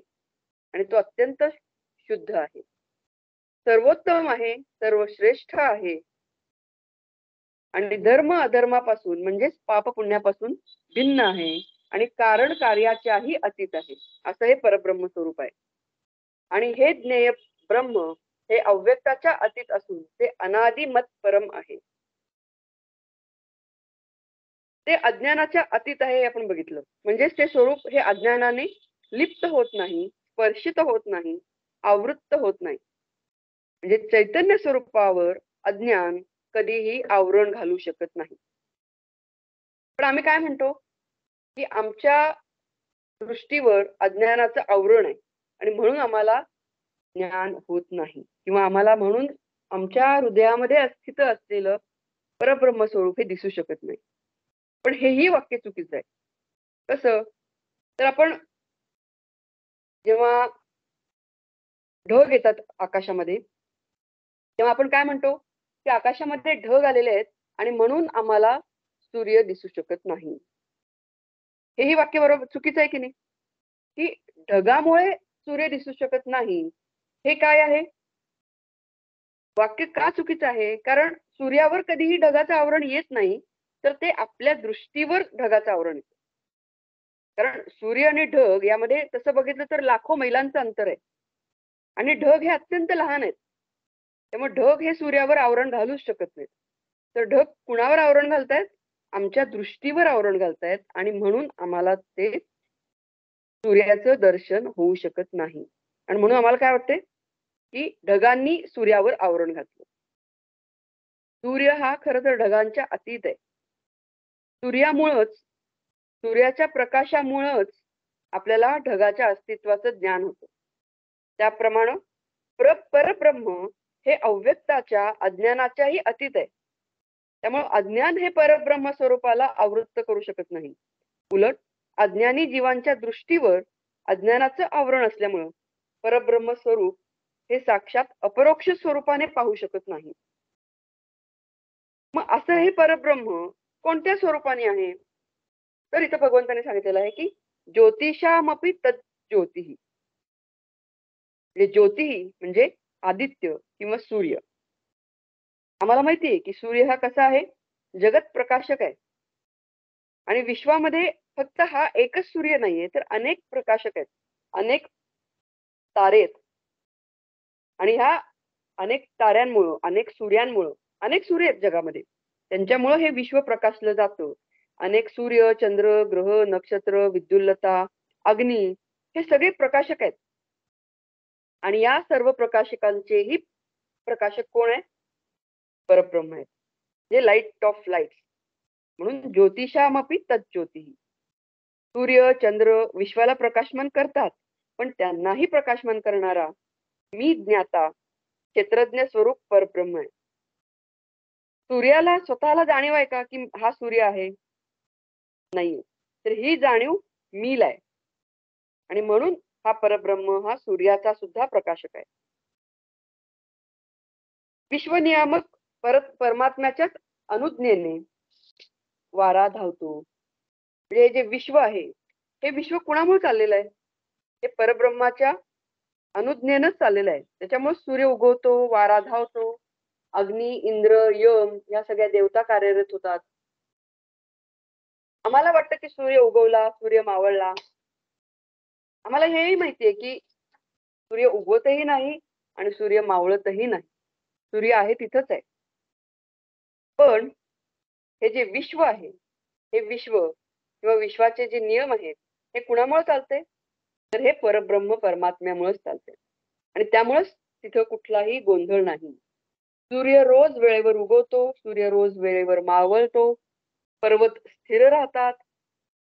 आणि तो अत्यंत शुद्ध आहे, सर्वोत्तम आहे, सर्वश्रेष्ठ आहे आणि धर्म अधर्मापासून म्हणजेच पाप पुण्यापासून भिन्न आहे आणि कारण कार्याच्याही अतीत आहे. असं हे परब्रह्म स्वरूप आहे. आणि हे ज्ञेय ब्रह्म हे अव्यक्ताच्या अतीत असून ते अनादिमत परम आहे. ते अज्ञानाच्या अतीत आहे हे आपण बघितलं. म्हणजेच ते स्वरूप हे अज्ञानाने लिप्त होत नाही, स्पर्शित होत नाही, आवृत्त होत नाही. म्हणजे चैतन्य स्वरूपावर अज्ञान कधीही आवरण घालू शकत नाही. पण आम्ही काय म्हणतो की आमच्या दृष्टीवर अज्ञानाचं आवरण आहे आणि म्हणून आम्हाला ज्ञान होत नाही, किंवा आम्हाला म्हणून आमच्या हृदयामध्ये अस्तित्व असलेलं परब्रह्म स्वरूप हे दिसू शकत नाही. पण हेही वाक्य चुकीचं आहे. कसं? तर आपण जेव्हा ढग येतात आकाशामध्ये तेव्हा आपण काय म्हणतो की आकाशामध्ये ढग आलेले आहेत आणि म्हणून आम्हाला सूर्य दिसू शकत नाही. हेही वाक्य बरोबर चुकीचं आहे की नाही? की ढगामुळे सूर्य दिसू शकत नाही, हे काय आहे? वाक्य का चुकीचं आहे? कारण सूर्यावर कधीही ढगाचं आवरण येत नाही, तर ते आपल्या दृष्टीवर ढगाचं आवरण येतं. कारण सूर्य आणि ढग यामध्ये तसं बघितलं तर लाखो मैलांचं अंतर आहे आणि ढग हे अत्यंत लहान आहेत. त्यामुळे ढग हे सूर्यावर आवरण घालूच शकत नाहीत. तर ढग कुणावर आवरण घालतायत? आमच्या दृष्टीवर आवरण घालतायत आणि म्हणून आम्हाला ते सूर्याचं दर्शन होऊ शकत नाही. आणि म्हणून आम्हाला काय वाटतंय की ढगांनी सूर्यावर आवरण घातलं. सूर्य हा खरं तर ढगांच्या अतीत आहे. सूर्यामुळंच, सूर्याच्या प्रकाशामुळंच आपल्याला ढगाच्या अस्तित्वाचं ज्ञान होतं. त्याप्रमाणे परब्रह्म हे अव्यक्ताच्या अज्ञानाच्याही अतीत आहे. त्यामुळे अज्ञान हे परब्रह्म स्वरूपाला आवृत्त करू शकत नाही. उलट अज्ञानी जीवांच्या दृष्टीवर अज्ञानाचं आवरण असल्यामुळं परब्रह्म स्वरूप हे साक्षात अपरोक्ष स्वरूपाने पाहू शकत नाही. मग असं हे परब्रह्म कोणत्या स्वरूपाने आहे? तर इथं भगवंताने सांगितलेलं आहे की ज्योतिषामपि तत् ज्योतिः. ज्योतिः म्हणजे आदित्य किंवा सूर्य. आम्हाला माहिती आहे की सूर्य हा कसा आहे? जगत प्रकाशक आहे आणि विश्वामध्ये फक्त हा एकच सूर्य नाहीये, तर अनेक प्रकाशक आहेत, अनेक तारे आहेत आणि ह्या अनेक ताऱ्यांमुळं, अनेक सूर्यांमुळं, अनेक सूर्य आहेत जगामध्ये, त्यांच्यामुळं हे विश्व प्रकाशलं जातं. अनेक सूर्य, चंद्र, ग्रह, नक्षत्र, विद्युल्लता, अग्नी हे सगळे प्रकाशक आहेत आणि या सर्व प्रकाशकांचेही प्रकाशक कोण आहे? परब्रह्म आहे, जे लाईट ऑफ लाईट. म्हणून ज्योतिषामपि तत् ज्योतिः. सूर्य, चंद्र विश्वाला प्रकाशमान करतात, पण त्यांनाही प्रकाशमान करणारा मी ज्ञाता क्षेत्रज्ञ स्वरूप परब्रह्म आहे. सूर्याला स्वतःला जाणीव आहे का की हा सूर्य आहे? नाही. तर ही जाणीव मीला आहे आणि म्हणून हा परब्रह्म हा सूर्याचा सुद्धा प्रकाशक आहे. विश्वनियामक परमात्म्याच्याच अनुज्ञेने वारा धावतो. म्हणजे जे विश्व आहे, हे विश्व कुणामुळे चाललेलं आहे? हे परब्रह्माच्या अनुज्ञेनंच चाललेलं आहे. त्याच्यामुळे सूर्य उगवतो, वारा धावतो, अग्नी, इंद्र, यम या सगळ्या देवता कार्यरत होतात. आम्हाला वाटतं की सूर्य उगवला, सूर्य मावळला. आम्हाला हेही माहितीये की सूर्य उगवतही नाही आणि सूर्य मावळतही नाही. सूर्य आहे तिथंच आहे. पण हे जे विश्व आहे, हे विश्व किंवा विश्वाचे जे नियम आहेत, हे कुणामुळे चालते? तर हे परब्रह्म परमात्म्यामुळेच चालते. आणि त्यामुळेच तिथं कुठलाही गोंधळ नाही. सूर्य रोज वेळेवर उगवतो, सूर्य रोज वेळेवर मावळतो, पर्वत स्थिर राहतात,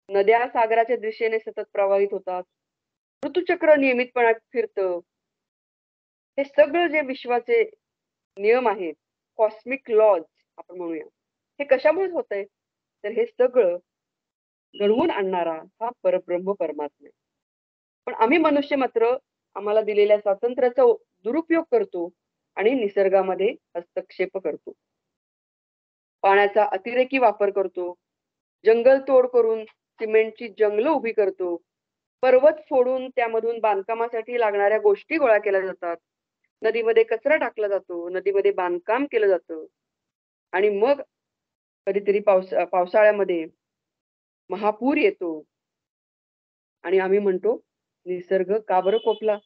नद्या सागराच्या दिशेने सतत प्रवाहित होतात, ऋतुचक्र नियमितपणे फिरतं. हे सगळं जे विश्वाचे नियम आहेत, कॉस्मिक लॉज आपण म्हणूया, हे कशामुळे होतंय? तर हे सगळं घडवून आणणारा हा परब्रह्म परमात्मा आहे. पण आम्ही मनुष्य मात्र आम्हाला दिलेल्या स्वातंत्र्याचा दुरुपयोग करतो आणि निसर्गामध्ये हस्तक्षेप करतो. पाण्याचा अतिरेकी वापर करतो, जंगल तोड करून सिमेंटची जंगलं उभी करतो, पर्वत फोडून त्यामधून बांधकामासाठी लागणाऱ्या गोष्टी गोळा केल्या जातात, नदीमध्ये कचरा टाकला जातो, नदीमध्ये बांधकाम केलं जातं आणि मग कधीतरी पावसाळ्यामध्ये महापूर येतो आणि आम्ही म्हणतो निसर्ग का बरं कोपला?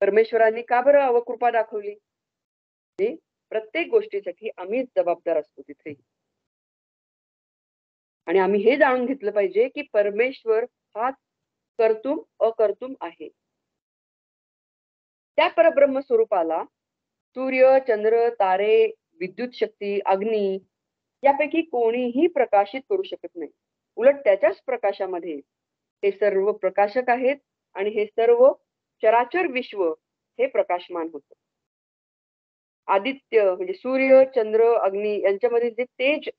परमेश्वरांनी का बरं अवकृपा दाखवली? हे प्रत्येक गोष्टीसाठी आम्हीच जबाबदार असतो तिथे. आणि आम्ही हे जाणून घेतलं पाहिजे की परमेश्वर हा कर्तुम अकर्तुम आहे. त्या परब्रह्म स्वरूपाला सूर्य, चंद्र, तारे, विद्युत शक्ती, अग्नी यापैकी कोणीही प्रकाशित करू शकत नाही. उलट त्याच्याच प्रकाशामध्ये हे सर्व प्रकाशक आहेत आणि हे सर्व चराचर विश्व हे प्रकाशमान होतं. आदित्य म्हणजे सूर्य, चंद्र, अग्नी यांच्यामध्ये जे तेज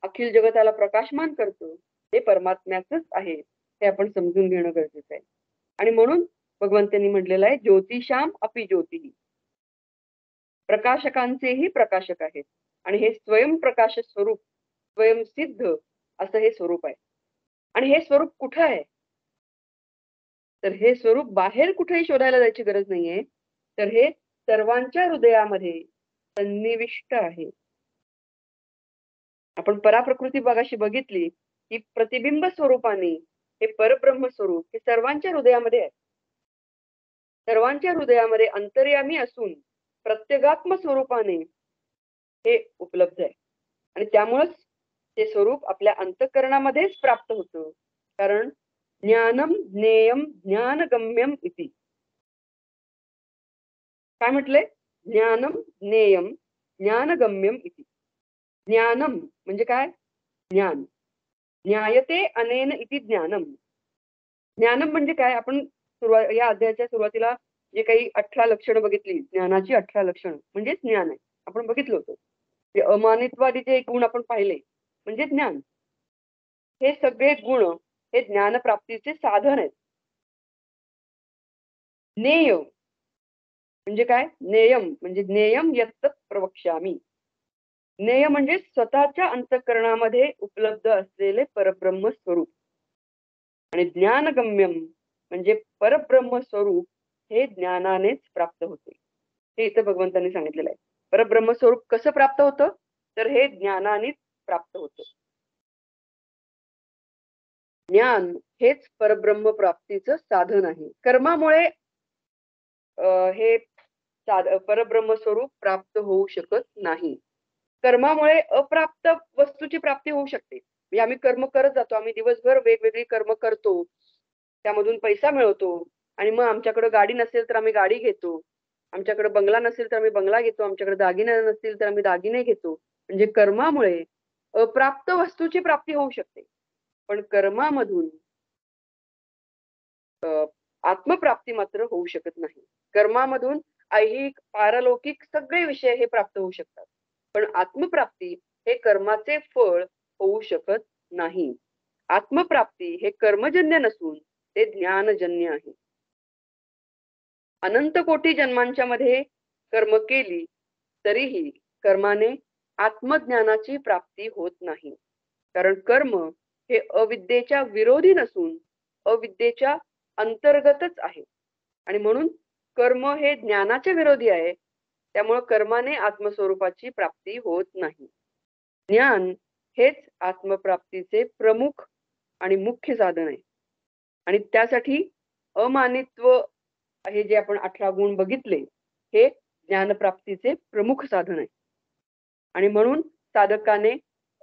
अखिल जगताला प्रकाशमान करतं ते परमात्म्याचंच आहे, हे आपण समजून घेणं गरजेचं आहे. आणि म्हणून भगवंतांनी म्हटलेलं आहे ज्योतिषाम अपि ज्योतिः, प्रकाशकांचेही प्रकाशक आहेत. आणि हे स्वयंप्रकाश स्वरूप, स्वयंसिद्ध असं हे स्वरूप आहे. आणि हे स्वरूप कुठं आहे? तर हे स्वरूप बाहेर कुठेही शोधायला जायची गरज नाहीये, तर हे सर्वांच्या हृदयामध्ये सन्निविष्ट आहे. आपण पराप्रकृती बघाशी बघितली की प्रतिबिंब स्वरूपाने हे परब्रह्म स्वरूप हे सर्वांच्या हृदयामध्ये आहे. सर्वांच्या हृदयामध्ये अंतर्यामी असून प्रत्यगात्म स्वरूपाने हे उपलब्ध आहे. आणि त्यामुळेच ते स्वरूप आपल्या अंतःकरणामध्येच प्राप्त होतं. कारण ज्ञानम ज्ञेयम ज्ञानगम्यम इति. काय म्हटलंय? ज्ञानम ज्ञेयम ज्ञानगम्यम इति. ज्ञानम म्हणजे काय? ज्ञान. ज्ञायते अनेन इति ज्ञानम. ज्ञानम म्हणजे काय? आपण या अध्यायाच्या सुरुवातीला जे काही 18 लक्षणं बघितली, ज्ञानाची 18 लक्षणं म्हणजे ज्ञान आहे. आपण बघितलं होतं. ते अमानित्वादी जे गुण आपण पाहिले म्हणजे ज्ञान. हे सगळे गुण हे ज्ञानप्राप्तीचे साधन आहेत. ज्ञेय म्हणजे काय? ज्ञेयम म्हणजे ज्ञेयम यत्तत् प्रवक्ष्यामि. ज्ञेय म्हणजे स्वतःच्या अंतःकरणामध्ये उपलब्ध असलेले परब्रह्म स्वरूप. आणि ज्ञानगम्यम म्हणजे परब्रह्म स्वरूप हे ज्ञानानेच प्राप्त होते. हे इथं भगवंतांनी सांगितलेलं आहे. परब्रह्म स्वरूप कसं प्राप्त होतं? तर हे ज्ञानानेच प्राप्त होतं. ज्ञान हेच परब्रह्म प्राप्तीचं साधन आहे. कर्मामुळे हे परब्रह्म स्वरूप प्राप्त होऊ शकत नाही. कर्मामुळे अप्राप्त वस्तूची प्राप्ती होऊ शकते. म्हणजे आम्ही कर्म करत जातो, आम्ही दिवसभर वेगवेगळी कर्म करतो, त्यामधून पैसा मिळवतो आणि मग आमच्याकडे गाडी नसेल तर आम्ही गाडी घेतो, आमच्याकडे बंगला नसेल तर आम्ही बंगला घेतो, आमच्याकडे दागिने नसतील तर आम्ही दागिने घेतो. म्हणजे कर्मामुळे अप्राप्त वस्तूची प्राप्ती होऊ शकते. पण कर्मामधून आत्मप्राप्ती मात्र होऊ शकत नाही. कर्मामधून ऐहिक, पारलौकिक सगळे विषय हे प्राप्त होऊ शकतात. पण आत्मप्राप्ती हे कर्माचे फळ होऊ शकत नाही. आत्मप्राप्ती हे कर्मजन्य नसून ते ज्ञानजन्य आहे. अनंत कोटी जन्मांच्या मध्ये कर्म केली तरीही कर्माने आत्मज्ञानाची प्राप्ती होत नाही. कारण कर्म हे अविद्येच्या विरोधी नसून अविद्येच्या अंतर्गतच आहे. आणि म्हणून कर्म हे ज्ञानाचे विरोधी आहे. त्यामुळे कर्माने आत्मस्वरूपाची प्राप्ती होत नाही. ज्ञान हेच आत्मप्राप्तीचे प्रमुख आणि मुख्य साधन आहे. आणि त्यासाठी अमानित्व हे जे आपण 18 गुण बघितले, हे ज्ञानप्राप्तीचे प्रमुख साधन आहे. आणि म्हणून साधकाने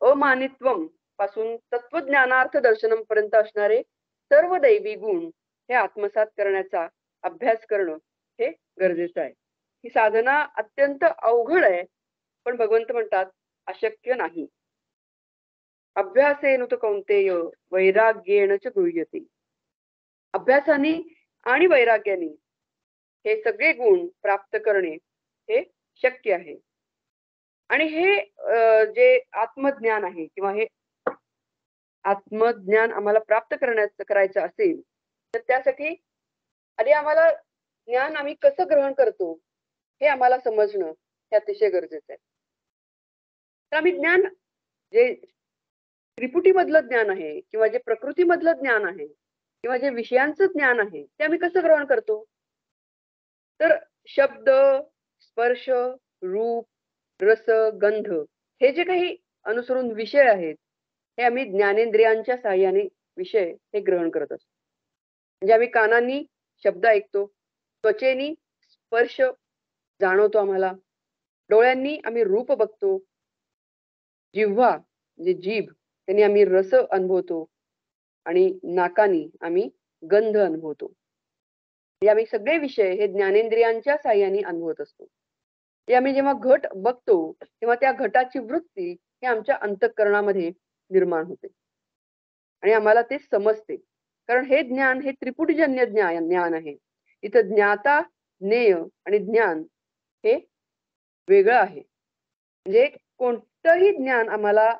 अमानित्वम पासून तत्वज्ञानार्थ दर्शनम पर्यंत असणारे सर्व दैवी गुण हे आत्मसात करण्याचा अभ्यास करणं हे गरजेचं आहे. ही साधना अत्यंत अवघड आहे, पण भगवंत म्हणतात अशक्य नाही. अभ्यासेन तु कौंतेय वैराग्येण च गृह्यते. अभ्यासाने आणि वैराग्याने हे सगळे गुण प्राप्त करणे हे शक्य आहे. आणि हे जे आत्मज्ञान आहे किंवा हे आत्मज्ञान आम्हाला प्राप्त करायचं असेल, तर त्यासाठी आधी आम्हाला ज्ञान आम्ही कसं ग्रहण करतो हे आम्हाला समजणं हे अतिशय गरजेचं आहे. तर आम्ही ज्ञान जे त्रिपुटीमधलं ज्ञान आहे किंवा जे प्रकृतीमधलं ज्ञान आहे किंवा जे विषयांचं ज्ञान आहे ते आम्ही कसं ग्रहण करतो? तर शब्द, स्पर्श, रूप, रस, गंध हे जे काही अनुसरून विषय आहेत, हे आम्ही ज्ञानेंद्रियांच्या साहाय्याने विषय हे ग्रहण करत असतो. म्हणजे आम्ही कानांनी शब्द ऐकतो, त्वचेनी स्पर्श जाणवतो आम्हाला, डोळ्यांनी आम्ही रूप बघतो, जिव्हा म्हणजे जीभ त्यांनी आम्ही रस अनुभवतो आणि नाकानी आम्ही गंध अनुभवतो. म्हणजे आम्ही सगळे विषय हे ज्ञानेंद्रियांच्या साहाय्याने अनुभवत असतो. ते आम्ही जेव्हा घट बघतो तेव्हा त्या घटाची वृत्ती ही आमच्या अंतःकरणामध्ये निर्माण होते आणि आम्हाला ते समजते. कारण हे ज्ञान हे त्रिपुटीजन्य ज्ञान आहे. इथं ज्ञाता, ज्ञेय आणि ज्ञान हे वेगळं आहे. म्हणजे कोणतंही ज्ञान आम्हाला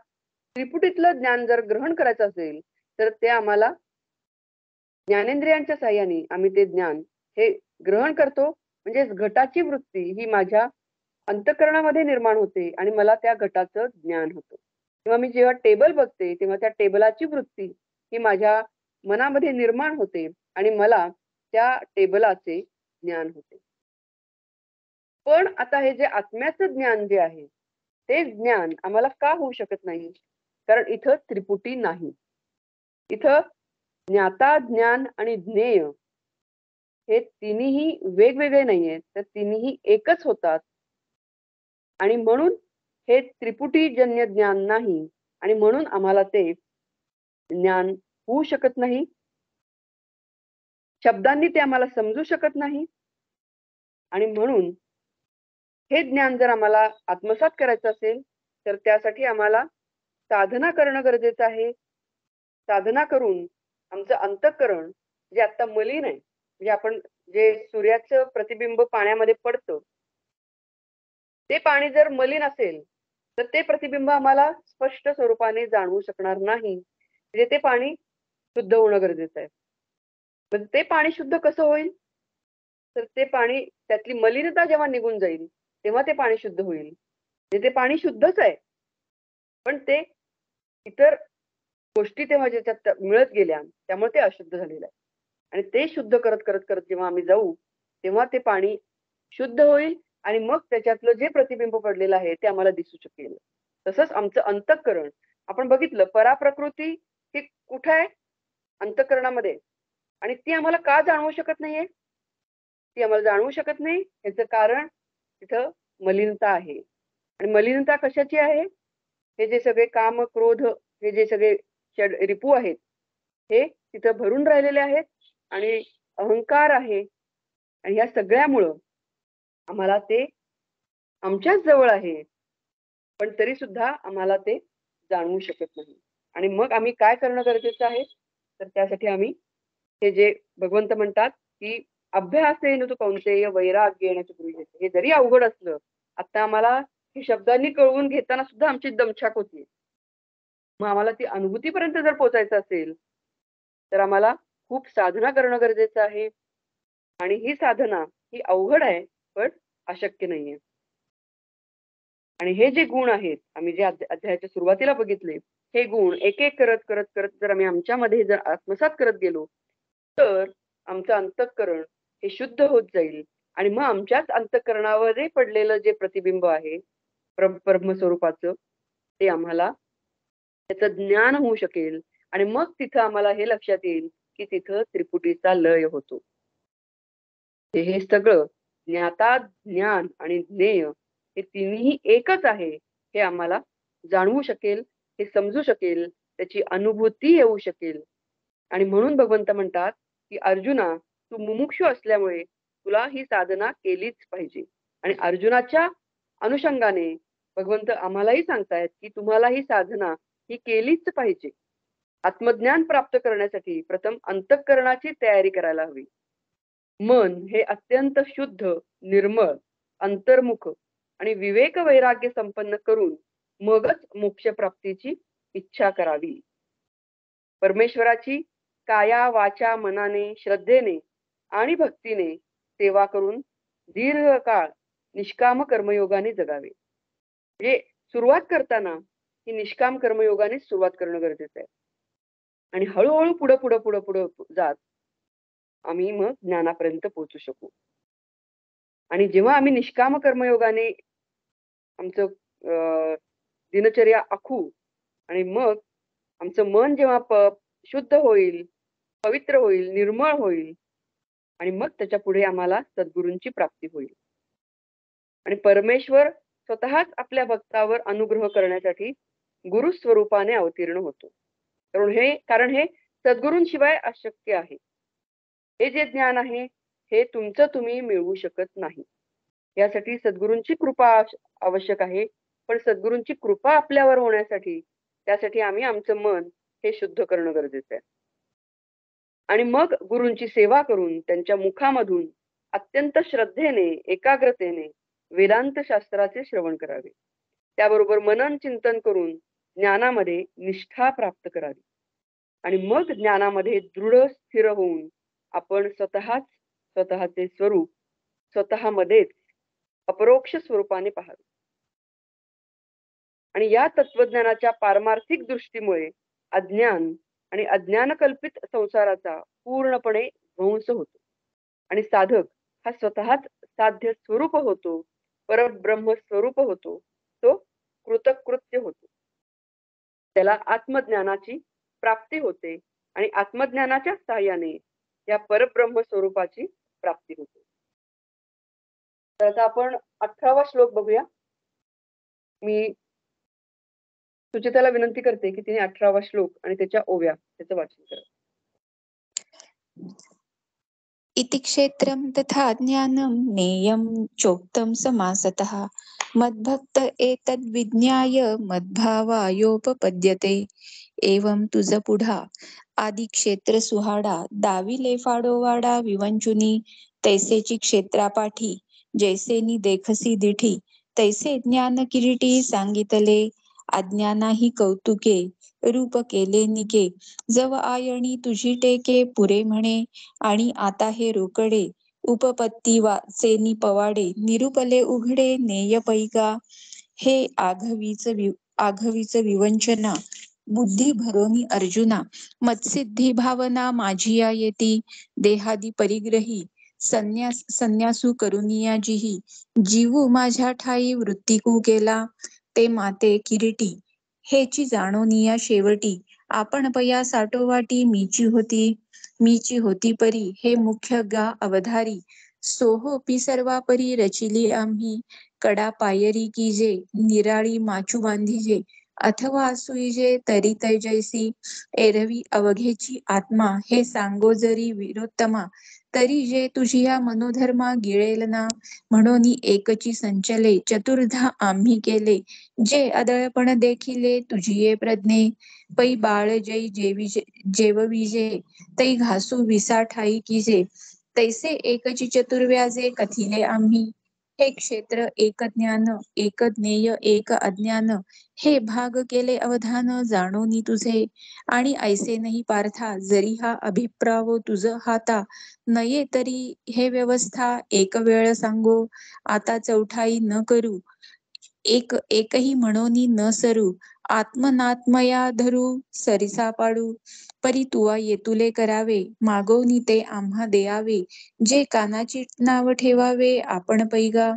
त्रिपुटीतलं ज्ञान जर ग्रहण करायचं असेल, तर ते आम्हाला ज्ञानेंद्रियांच्या साहाय्याने आम्ही ते ज्ञान हे ग्रहण करतो. म्हणजे घटाची वृत्ती ही माझ्या अंतःकरणामध्ये निर्माण होते आणि मला त्या घटाचं ज्ञान होतं. किंवा मी जेव्हा टेबल बघते तेव्हा त्या टेबलाची वृत्ती ही माझ्या मनामध्ये निर्माण होते आणि मला त्या टेबलाचे ज्ञान होते. पण आता हे जे आत्म्याचं ज्ञान जे आहे, ते ज्ञान आम्हाला का होऊ शकत नाही? कारण इथं त्रिपुटी नाही. इथं ज्ञाता, ज्ञान आणि ज्ञेय हे तिन्ही वेगवेगळे नाहीयेत, तर तिन्ही एकच होतात. आणि म्हणून हे त्रिपुटीजन्य ज्ञान नाही आणि म्हणून आम्हाला ते ज्ञान होऊ शकत नाही. शब्दांनी ते आम्हाला समजू शकत नाही. आणि म्हणून हे ज्ञान जर आम्हाला आत्मसात करायचं असेल, तर त्यासाठी आम्हाला साधना करणं गरजेचं आहे. साधना करून आमचं अंतःकरण जे आता मलिन आहे, म्हणजे आपण जे सूर्याचं प्रतिबिंब पाण्यामध्ये पडतं, ते पाणी जर मलिन असेल, तर ते प्रतिबिंब आम्हाला स्पष्ट स्वरूपाने जाणवू शकणार नाही. म्हणजे ते पाणी शुद्ध होणं गरजेचं आहे. पण ते पाणी शुद्ध कसं होईल? तर ते पाणी त्यातली मलिनता जेव्हा निघून जाईल, तेव्हा ते पाणी शुद्ध होईल. म्हणजे ते पाणी शुद्धच आहे. पण ते इतर गोष्टी तेव्हा ज्याच्यात मिळत गेल्या, त्यामुळे ते अशुद्ध झालेलं आहे. आणि ते शुद्ध करत जेव्हा आम्ही जाऊ, तेव्हा ते पाणी शुद्ध होईल आणि मग त्याच्यातलं जे प्रतिबिंब पडलेलं आहे ते आम्हाला दिसू शकेल. तसंच आमचं अंतःकरण आपण बघितलं, पराप्रकृती ही कुठे आहे? अंतःकरणामध्ये. आणि ती आम्हाला का जाणवू शकत नाहीये? ती आम्हाला जाणवू शकत नाही याचं कारण तिथं मलिनता आहे. आणि मलिनता कशाची आहे? हे जे सगळे काम, क्रोध हे जे सगळे रिपू आहेत, हे तिथं भरून राहिलेले आहेत आणि अहंकार आहे. आणि या सगळ्यामुळं आम्हाला ते आमच्याच जवळ आहे, पण तरी सुद्धा आम्हाला ते जाणवू शकत नाही. आणि मग आम्ही काय करणं गरजेचं आहे? तर त्यासाठी आम्ही हे जे भगवंत म्हणतात की अभ्यासेन तु कौंतेय वैराग्येण च गृह्यते. हे जरी अवघड असलं, आता आम्हाला हे शब्दांनी कळवून घेताना सुद्धा आमची दमछाक होतीये. मग आम्हाला ती अनुभूतीपर्यंत जर पोहोचायचं असेल, तर आम्हाला खूप साधना करणं गरजेचं आहे. आणि ही साधना ही अवघड आहे, पण अशक्य नाहीये. आणि हे जे गुण आहेत, आम्ही जे अध्यायाच्या सुरुवातीला बघितले, हे गुण एक एक करत जर आम्ही आमच्यामध्ये जर आत्मसात करत गेलो, तर आमचं अंतःकरण हे शुद्ध होत जाईल. आणि मग आमच्याच अंतःकरणावर पडलेलं जे प्रतिबिंब आहे ब्रह्मस्वरूपाचं, ते आम्हाला त्याचं ज्ञान होऊ शकेल. आणि मग तिथं आम्हाला हे लक्षात येईल की तिथं त्रिपुटीचा लय होतो. हे सगळं ज्ञाता, ज्ञान आणि ज्ञेय हे तिन्ही एकच आहे हे आम्हाला जाणवू शकेल, हे समजू शकेल, त्याची अनुभूती येऊ शकेल. आणि म्हणून भगवंत म्हणतात, की अर्जुना, तू मुमुक्षू असल्यामुळे तुला ही साधना केलीच पाहिजे. आणि अर्जुनाच्या अनुषंगाने भगवंत आम्हालाही सांगतायत, की तुम्हाला ही साधना ही केलीच पाहिजे. आत्मज्ञान प्राप्त करण्यासाठी प्रथम अंतःकरणाची तयारी करायला हवी. मन हे अत्यंत शुद्ध, निर्मळ, अंतर्मुख आणि विवेक वैराग्य संपन्न करून मगच मोक्षप्राप्तीची इच्छा करावी. परमेश्वराची काया वाचा मनाने श्रद्धेने आणि भक्तीने सेवा करून दीर्घकाळ निष्काम कर्मयोगाने जगावे. म्हणजे सुरुवात करताना ही निष्काम कर्मयोगाने सुरुवात करणं गरजेचं आहे. आणि हळूहळू पुढं पुढं पुढं पुढं जात आम्ही मग ज्ञानापर्यंत पोहोचू शकू. आणि जेव्हा आम्ही निष्काम कर्मयोगाने आमचं दिनचर्या आखू आणि मग आमचं मन जेव्हा शुद्ध होईल, पवित्र होईल, निर्मळ होईल आणि मग त्याच्या पुढे आम्हाला सद्गुरूंची प्राप्ती होईल. आणि परमेश्वर स्वतःच आपल्या भक्तावर अनुग्रह करण्यासाठी गुरुस्वरूपाने अवतीर्ण होतो. कारण हे सद्गुरूंशिवाय अशक्य आहे. हे जे ज्ञान आहे हे तुमचं तुम्ही मिळवू शकत नाही. यासाठी सद्गुरूंची कृपा आवश्यक आहे. पण सद्गुरूंची कृपा आपल्यावर होण्यासाठी त्यासाठी आम्ही आमचं मन हे शुद्ध करणं गरजेचं आहे. आणि मग गुरूंची सेवा करून त्यांच्या मुखामधून अत्यंत श्रद्धेने, एकाग्रतेने वेदांत शास्त्राचे श्रवण करावे. त्याबरोबर मनन चिंतन करून ज्ञानामध्ये निष्ठा प्राप्त करावी. आणि मग ज्ञानामध्ये दृढ स्थिर होऊन आपण स्वतःचे स्वरूप स्वतःमध्येच अपरोक्ष स्वरूपाने पाहावे. आणि या तत्वज्ञानाच्या पारमार्थिक दृष्टीमुळे अज्ञान आणि अज्ञानकल्पित संसाराचा पूर्णपणे ध्वंस होतो. आणि साधक हा स्वतःच साध्य स्वरूप होतो, परब्रह्म स्वरूप होतो, तो कृतकृत्य होतो. त्याला आत्मज्ञानाची प्राप्ती होते आणि आत्मज्ञानाच्या सहाय्याने या परब्रह्म स्वरूपाची प्राप्ती होते. तर आता आपण 18वा श्लोक बघूया. मी सुचिताला विनंती करते की तिने 18वा श्लोक आणि त्याच्या ओव्या त्याचं वाचन करा. इति क्षेत्रं तथा ज्ञानं ज्ञेयं चोक्तं समासतः मद्भक्त एतद्विज्ञाय मद्भावायोपपद्यते. एवं तुझ पुढा आदि क्षेत्र सुहाडा दाविले फाडोवाडा विवंचुनी तैसेची क्षेत्रापाठी जैसेनी देखसी दिठी तैसे ज्ञान किरीटी सांगितले अज्ञानाही कौतुके रूप केले निके जव आयणी तुझी टेके पुरे म्हणे आणि आता हे रोकडे उपपत्ती वाचेनी पवाडे निरुपले उघडे नेय पैका हे आघवीच विवंचना बुद्धी भरोनी अर्जुना मत्सिद्धी भावना माझिया येती देहादी परिग्रही संन्यासू करुनिया जिही जीवू माझ्या ठाई वृत्तिकू केला ते माते किरीटी हेची जाणोनिया शेवटी आपण पया साठोवाटी मीची होती परी हे मुख्य गा अवधारी सोहोपी सर्वापरी रचिली आम्ही कडा पायरी कीजे निराळी माचू बांधीजे अथवा असुईजे तरी तैजैसी एरवी अवघेची आत्मा हे सांगो जरी विरोत्तमा तरी जे तुझिया मनोधर्मा गिळेल ना म्हणून एकची संचले चतुर्धा आम्ही केले जे अदळपण देखिले तुझिये प्रज्ञे पै बाळ जै जेवविजे तै घासू विसा ठाई कीजे तैसे एकची चतुर्व्याजे कथिले आम्ही हे क्षेत्र एक ज्ञान एक ज्ञेय एक अज्ञान हे भाग केले अवधान जाणोनी तुझे आणि ऐसे नाही पार्था जरी हा अभिप्राव तुझ हाता नये तरी हे व्यवस्था एक वेळ सांगो आता चौठाई न करू एकही म्हणोनी न सरू आत्मनात्मया धरू सरिसा पाडू परी तुवा येतुले करावे मागोनी ते आम्हा देयावे जे कानाची नाव ठेवावे आपण पैगा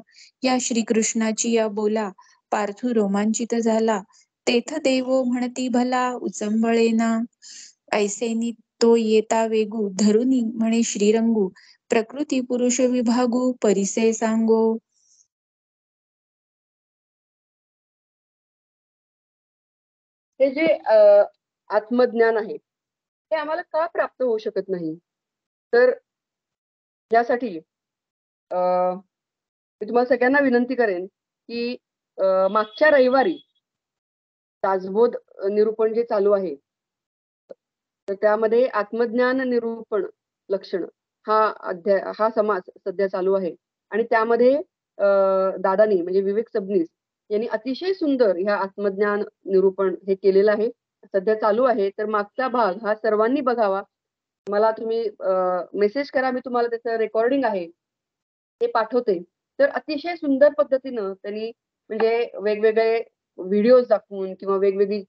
या श्रीकृष्णाची या बोला पार्थू रोमांचित झाला तेथ देवो म्हणती भला उचंबळेना ऐसेनी तो येता वेगू धरुनी म्हणे श्रीरंगू प्रकृती पुरुष विभागू परिसे सांगो. हे जे आत्मज्ञान आहे हे आम्हाला का प्राप्त होऊ शकत नाही? तर यासाठी मी तुम्हाला सगळ्यांना विनंती करेन की मागच्या रविवारी दासबोध निरूपण जे चालू आहे तर त्यामध्ये आत्मज्ञान निरूपण लक्षण हा समास सध्या चालू आहे आणि त्यामध्ये दादानी म्हणजे विवेक सबनीस यांनी अतिशय सुंदर ह्या आत्मज्ञान निरूपण हे केलेलं आहे. सध्या चालू आहे. तर मागचा भाग हा सर्वांनी बघावा. मला तुम्ही मेसेज करा, मी तुम्हाला त्याचं रेकॉर्डिंग आहे ते पाठवते. तर अतिशय सुंदर पद्धतीनं त्यांनी म्हणजे वेगवेगळे व्हिडिओज दाखवून किंवा वेगवेगळी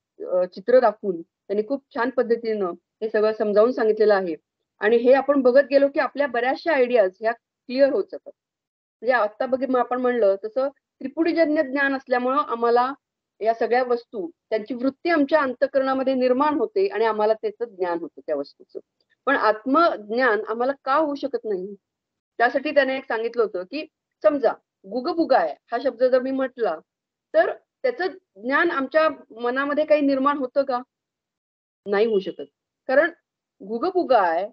चित्र दाखवून त्यांनी खूप छान पद्धतीनं हे सगळं समजावून सांगितलेलं आहे. आणि हे आपण बघत गेलो की आपल्या बऱ्याचशा आयडियाज ह्या क्लिअर होत जातात. म्हणजे आता आपण म्हणलं तसं त्रिपुटीजन्य ज्ञान असल्यामुळं आम्हाला या सगळ्या वस्तू त्यांची वृत्ती आमच्या अंतःकरणामध्ये निर्माण होते आणि आम्हाला त्याचं ज्ञान होतं त्या वस्तूचं. पण आत्मज्ञान आम्हाला का होऊ शकत नाही? त्यासाठी त्याने एक सांगितलं होतं की समजा गुगबुगाय हा शब्द जर मी म्हटला तर त्याचं ज्ञान आमच्या मनामध्ये काही निर्माण होतं का? नाही होऊ शकत. कारण गुगबुगाय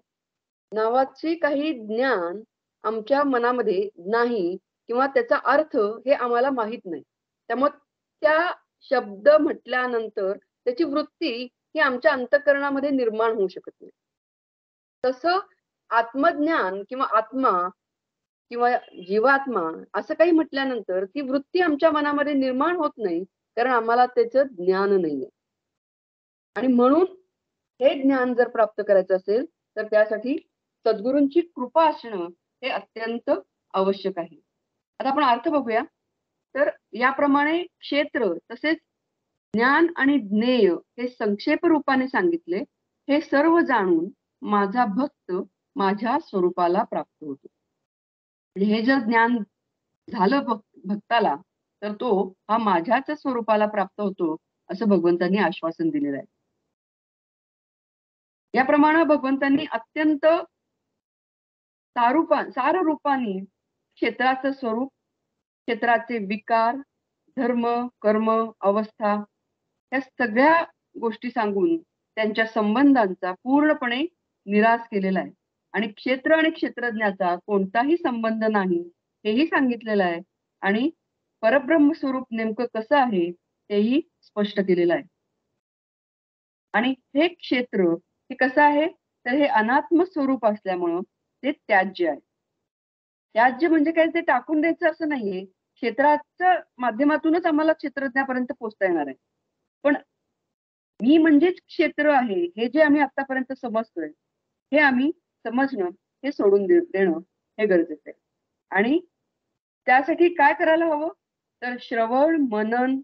नावाची काही ज्ञान आमच्या मनामध्ये नाही किंवा त्याचा अर्थ हे आम्हाला माहित नाही. त्यामुळे त्या शब्द म्हटल्यानंतर त्याची वृत्ती ही आमच्या अंतःकरणामध्ये निर्माण होऊ शकत नाही. तसं आत्मज्ञान किंवा आत्मा किंवा जीवात्मा असं काही म्हटल्यानंतर ती वृत्ती आमच्या मनामध्ये निर्माण होत नाही कारण आम्हाला त्याचं ज्ञान नाहीये. आणि म्हणून हे ज्ञान जर प्राप्त करायचं असेल तर त्यासाठी सद्गुरूंची कृपा असणं हे अत्यंत आवश्यक आहे. आता आपण अर्थ बघूया. तर याप्रमाणे क्षेत्र तसेच ज्ञान आणि ज्ञेय हे संक्षेप रूपाने सांगितले. हे सर्व जाणून माझा भक्त माझ्या स्वरूपाला प्राप्त होतो. म्हणजे हे जर ज्ञान झालं भक्ताला तर तो हा माझ्याच स्वरूपाला प्राप्त होतो असं भगवंतांनी आश्वासन दिलेलं आहे. याप्रमाणे भगवंतांनी अत्यंत सार रूपाने क्षेत्राचं स्वरूप, क्षेत्राचे विकार, धर्म, कर्म, अवस्था या सगळ्या गोष्टी सांगून त्यांच्या संबंधांचा पूर्णपणे निराश केलेला आहे. आणि क्षेत्र आणि क्षेत्रज्ञाचा कोणताही संबंध नाही हेही सांगितलेलं आहे. आणि परब्रह्म स्वरूप नेमकं कसं आहे तेही स्पष्ट केलेलं आहे. आणि हे क्षेत्र हे कसं आहे तर हे अनात्म स्वरूप असल्यामुळं ते त्याज्य आहे. त्याज्य म्हणजे काय, ते टाकून द्यायचं असं नाहीये. क्षेत्राच्या माध्यमातूनच आम्हाला क्षेत्रज्ञापर्यंत पोहोचता येणार आहे. पण मी म्हणजेच क्षेत्र आहे हे जे आम्ही आतापर्यंत समजतोय हे आम्ही समजणं हे सोडून देणं हे गरजेचं आहे. आणि त्यासाठी काय करायला हवं तर श्रवण मनन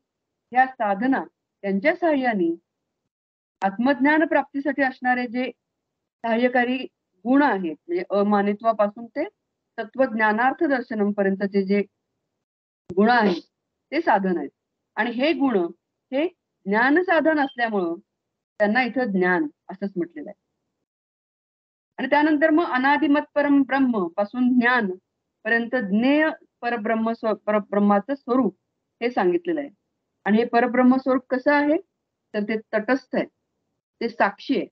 या साधना त्यांच्या सहाय्याने आत्मज्ञान प्राप्तीसाठी असणारे जे सहाय्यकारी गुण आहेत म्हणजे अमानित्वापासून ते तत्वज्ञानार्थ दर्शनम पर्यंतचे जे गुण आहेत ते साधन आहेत. आणि हे गुण हे ज्ञान साधन असल्यामुळं त्यांना इथं ज्ञान असंच म्हटलेलं आहे. आणि त्यानंतर मग अनादिमत परम ब्रह्म पासून ज्ञान पर्यंत ज्ञेय परब्रह्माचं स्वरूप हे सांगितलेलं आहे. आणि हे परब्रह्म स्वरूप कसं आहे तर ते तटस्थ आहे, ते साक्षी आहे.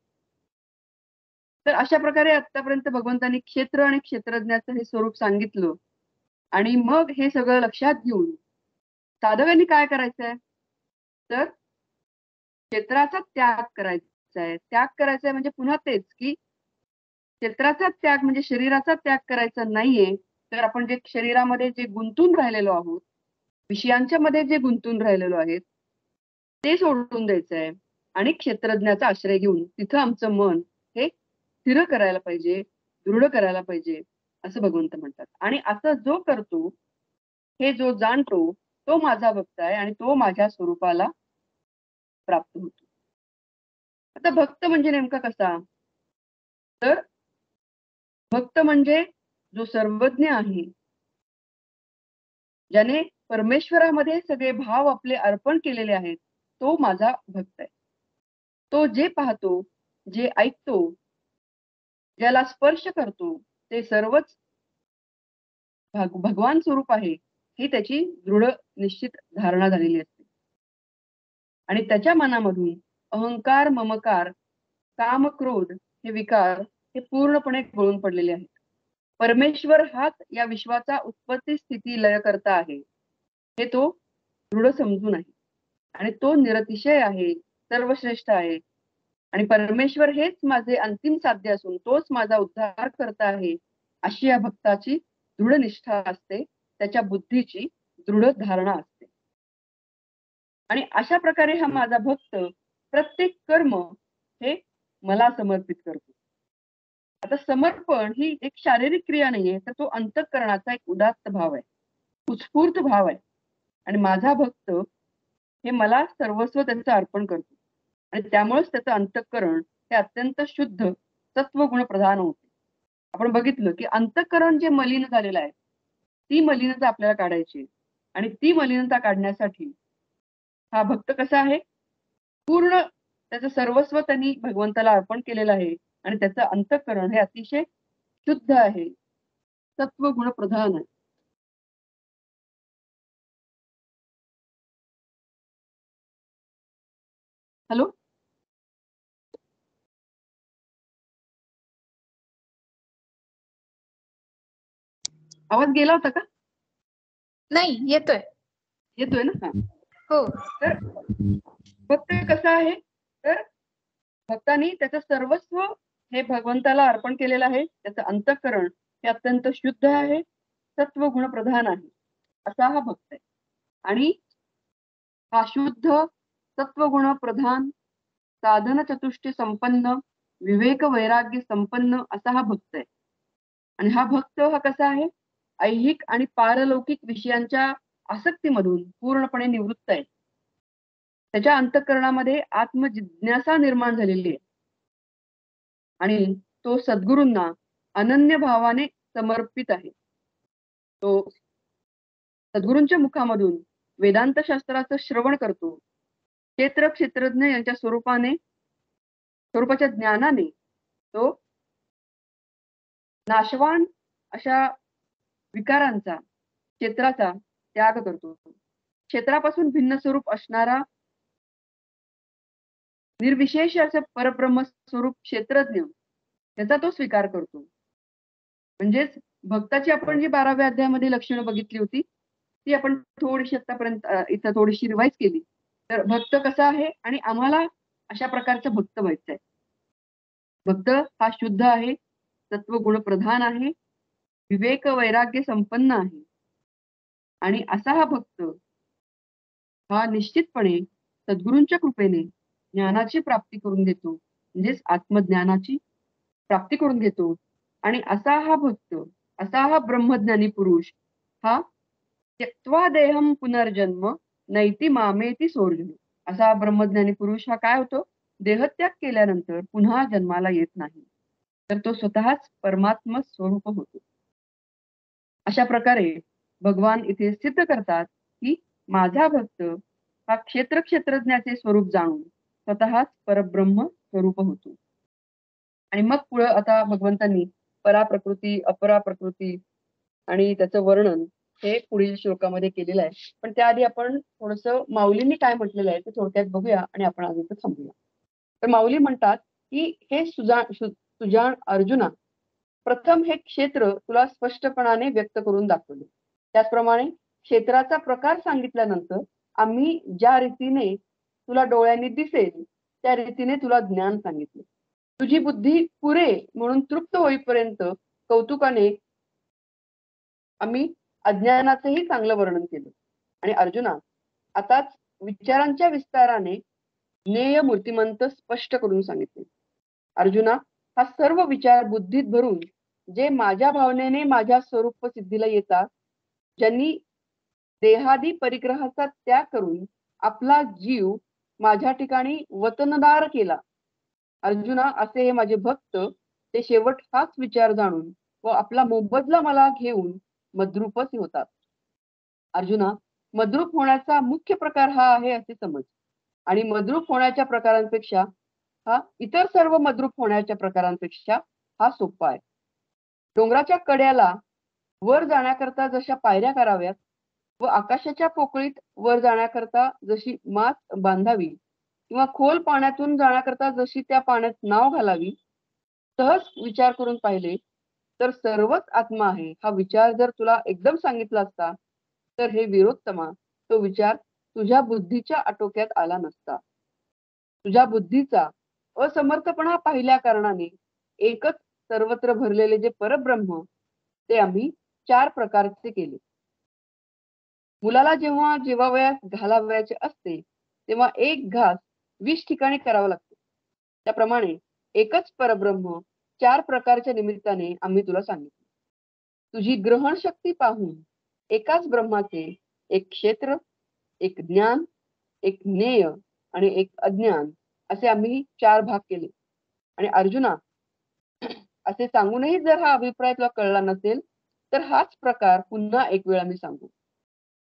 तर अशा प्रकारे आतापर्यंत भगवंतांनी क्षेत्र आणि क्षेत्रज्ञाचं हे स्वरूप सांगितलं. आणि मग हे सगळं लक्षात घेऊन साधकांनी काय करायचंय तर क्षेत्राचा त्याग करायचा आहे. त्याग करायचा आहे म्हणजे पुन्हा तेच की क्षेत्राचा त्याग म्हणजे शरीराचा त्याग करायचा नाहीये. तर आपण जे शरीरामध्ये जे गुंतून राहिलेलो आहोत, विषयांच्या मध्ये जे गुंतून राहिलेलो आहेत ते सोडून द्यायचं आहे. आणि क्षेत्रज्ञाचा आश्रय घेऊन तिथं आमचं मन हे स्थिर करायला पाहिजे, दृढ करायला पाहिजे असं भगवंत म्हणतात. आणि असं जो करतो हे जो जाणतो तो माझा भक्त आहे आणि तो माझ्या स्वरूपाला प्राप्त होतो. आता भक्त म्हणजे नेमका कसा तर भक्त म्हणजे जो सर्वज्ञ आहे, ज्याने परमेश्वरामध्ये सगळे भाव आपले अर्पण केलेले आहेत तो माझा भक्त आहे. तो जे पाहतो, जे ऐकतो, ज्याला स्पर्श करतो ते सर्वच भगवान स्वरूप आहे ही त्याची दृढ निश्चित धारणा झालेली असते. आणि त्याच्या मनामधून अहंकार, ममकार, काम, क्रोध हे विकार हे पूर्णपणे गळून पडलेले आहेत. परमेश्वर हाच या विश्वाचा उत्पत्ती, स्थिती, लय करता आहे हे तो दृढ समजून आहे. आणि तो निरतिशय आहे, सर्वश्रेष्ठ आहे. आणि परमेश्वर हेच माझे अंतिम साध्य असून तोच माझा उद्धार करता आहे अशी या भक्ताची दृढ निष्ठा असते, त्याच्या बुद्धीची दृढ धारणा असते. आणि अशा प्रकारे हा माझा भक्त प्रत्येक कर्म हे मला समर्पित करतो. आता समर्पण ही एक शारीरिक क्रिया नाहीये, तर तो अंतःकरणाचा एक उदात्त भाव आहे, उत्स्फूर्त भाव आहे. आणि माझा भक्त हे मला सर्वस्व त्यांचं अर्पण करतो. आणि त्यामुळेच त्याचं अंतःकरण हे अत्यंत शुद्ध सत्वगुण प्रधान होते. आपण बघितलं की अंतःकरण जे मलिन झालेलं आहे, ती मलिनता आपल्याला काढायची. आणि ती मलिनता काढण्यासाठी हा भक्त कसा आहे, पूर्ण त्याचं सर्वस्व त्यांनी भगवंताला अर्पण केलेलं आहे. आणि त्याचं अंतःकरण हे अतिशय शुद्ध आहे, सत्वगुण प्रधान आहे. हॅलो, आवाज गेला होता का? नाही, येतोय. येतोय ना? हा. हो. तर भक्त कसं आहे, तर भक्तांनी त्याचं सर्वस्व हे भगवंताला अर्पण केलेलं आहे. त्याचं अंतःकरण हे अत्यंत शुद्ध आहे, सत्वगुण प्रधान आहे, असा हा भक्त आहे. आणि हा शुद्ध सत्वगुण प्रधान, साधन चतुष्टय संपन्न, विवेक वैराग्य संपन्न असा हा भक्त आहे. आणि हा भक्त हा कसा आहे, ऐहिक आणि पारलौकिक विषयांच्या आसक्तीमधून पूर्णपणे निवृत्त आहे. त्याच्या अंतःकरणामध्ये आत्मजिज्ञासा निर्माण झालेली आहे. आणि तो सद्गुरूंना अनन्य भावाने समर्पित आहे. तो सद्गुरूंच्या मुखामधून वेदांत शास्त्राचं श्रवण करतो. क्षेत्रज्ञ यांच्या स्वरूपाच्या ज्ञानाने तो नाशवान अशा विकारांचा, क्षेत्राचा त्याग करतो. क्षेत्रापासून भिन्न स्वरूप असणारा निर्विशेष असं परब्रह्म स्वरूप क्षेत्रज्ञ याचा तो स्वीकार करतो. म्हणजेच भक्ताची आपण जी 12व्या अध्यायामध्ये लक्षणं बघितली होती ती आपण थोडीशी आतापर्यंत इथं थोडीशी रिवाईज केली. तर भक्त कसा आहे आणि आम्हाला अशा प्रकारचं भक्त व्हायचं आहे. भक्त हा शुद्ध आहे, सत्वगुण प्रधान आहे, विवेक वैराग्य संपन्न आहे. आणि असा हा भक्त हा निश्चितपणे सद्गुरूंच्या कृपेने ज्ञानाची प्राप्ती करून देतो, म्हणजेच आत्मज्ञानाची प्राप्ती करून देतो. आणि असा हा भक्त, असा हा ब्रह्मज्ञानी पुरुष हा त्यक्त्वा देहम पुनर्जन्म नैति मामेति सोर्जुन, असा ब्रह्मज्ञानी पुरुष हा काय होतो, देहत्याग केल्यानंतर पुन्हा जन्माला येत नाही, तर तो स्वतःच परमात्मा स्वरूप होतो. अशा प्रकारे भगवान इथे सिद्ध करतात की माझा भक्त हा क्षेत्रज्ञाचे स्वरूप जाणून स्वतःच परब्रह्म स्वरूप होतो. आणि मग पुढे आता भगवंतांनी पराप्रकृती, अपराप्रकृती आणि त्याचं वर्णन हे पुढील श्लोकामध्ये केलेलं आहे. पण त्याआधी आपण थोडंसं माऊलींनी काय म्हटलेलं आहे ते थोडक्यात बघूया आणि आपण आज इथं थांबूया. तर माऊली म्हणतात की हे सुजाण अर्जुना, प्रथम हे क्षेत्र तुला स्पष्टपणाने व्यक्त करून दाखवले. त्याचप्रमाणे क्षेत्राचा प्रकार सांगितल्यानंतर आम्ही ज्या रीतीने तुला डोळ्यांनी दिसेल त्या रीतीने तुला ज्ञान सांगितले. तुझी बुद्धी पुरे म्हणून तृप्त होईपर्यंत कौतुकाने आम्ही अज्ञानाचंही चांगलं वर्णन केलं. आणि अर्जुना, आताच विचारांच्या विस्ताराने ज्ञेय मूर्तिमंत स्पष्ट करून सांगितले. अर्जुना, हा सर्व विचार बुद्धीत भरून जे माझ्या भावनेने माझ्या स्वरूप सिद्धीला येतात, ज्यांनी देहादी परिग्रहाचा त्याग करून आपला जीव माझ्या ठिकाणी वतनदार केला, अर्जुना असे हे माझे भक्त, ते शेवट हाच विचार जाणून व आपला मोबदला मला घेऊन मद्रूपच होतात. अर्जुना, मद्रूप होण्याचा मुख्य प्रकार हा आहे असे समज. आणि मद्रूप होण्याच्या प्रकारांपेक्षा हा इतर सर्व मद्रूप होण्याच्या प्रकारांपेक्षा हा सोपा आहे. डोंगराच्या कड्याला वर जाण्याकरता जशा पायऱ्या कराव्यात व आकाशाच्या पोकळीत वर जाण्याकरता जशी माच बांधावी किंवा खोल पाण्यातून जाण्याकरता जशी त्या पाण्यात नाव घालावी, सहज विचार करून पाहिले तर सर्वच आत्मा आहे हा विचार जर तुला एकदम सांगितला असता तर हे विरोत्तमा, तो विचार तुझ्या बुद्धीच्या आटोक्यात आला नसता. तुझ्या बुद्धीचा असमर्थपणा पाहिल्या कारणाने एकच सर्वत्र भरलेले जे परब्रह्म ते आम्ही 4 प्रकारचे केले. मुलाला जेव्हा जेवावयास घालावयाचे असते तेव्हा एक घास 20 ठिकाणी करावा लागतो. त्याप्रमाणे एकच परब्रह्म 4 प्रकारच्या निमित्ताने आम्ही तुला सांगितले. तुझी ग्रहण शक्ती पाहून एकाच ब्रह्माचे एक क्षेत्र, एक ज्ञान, एक ज्ञेय आणि एक अज्ञान असे आम्ही 4 भाग केले. आणि अर्जुना, असे सांगूनही जर हा अभिप्राय तुला कळला नसेल तर हाच प्रकार पुन्हा एक वेळा मी सांगू.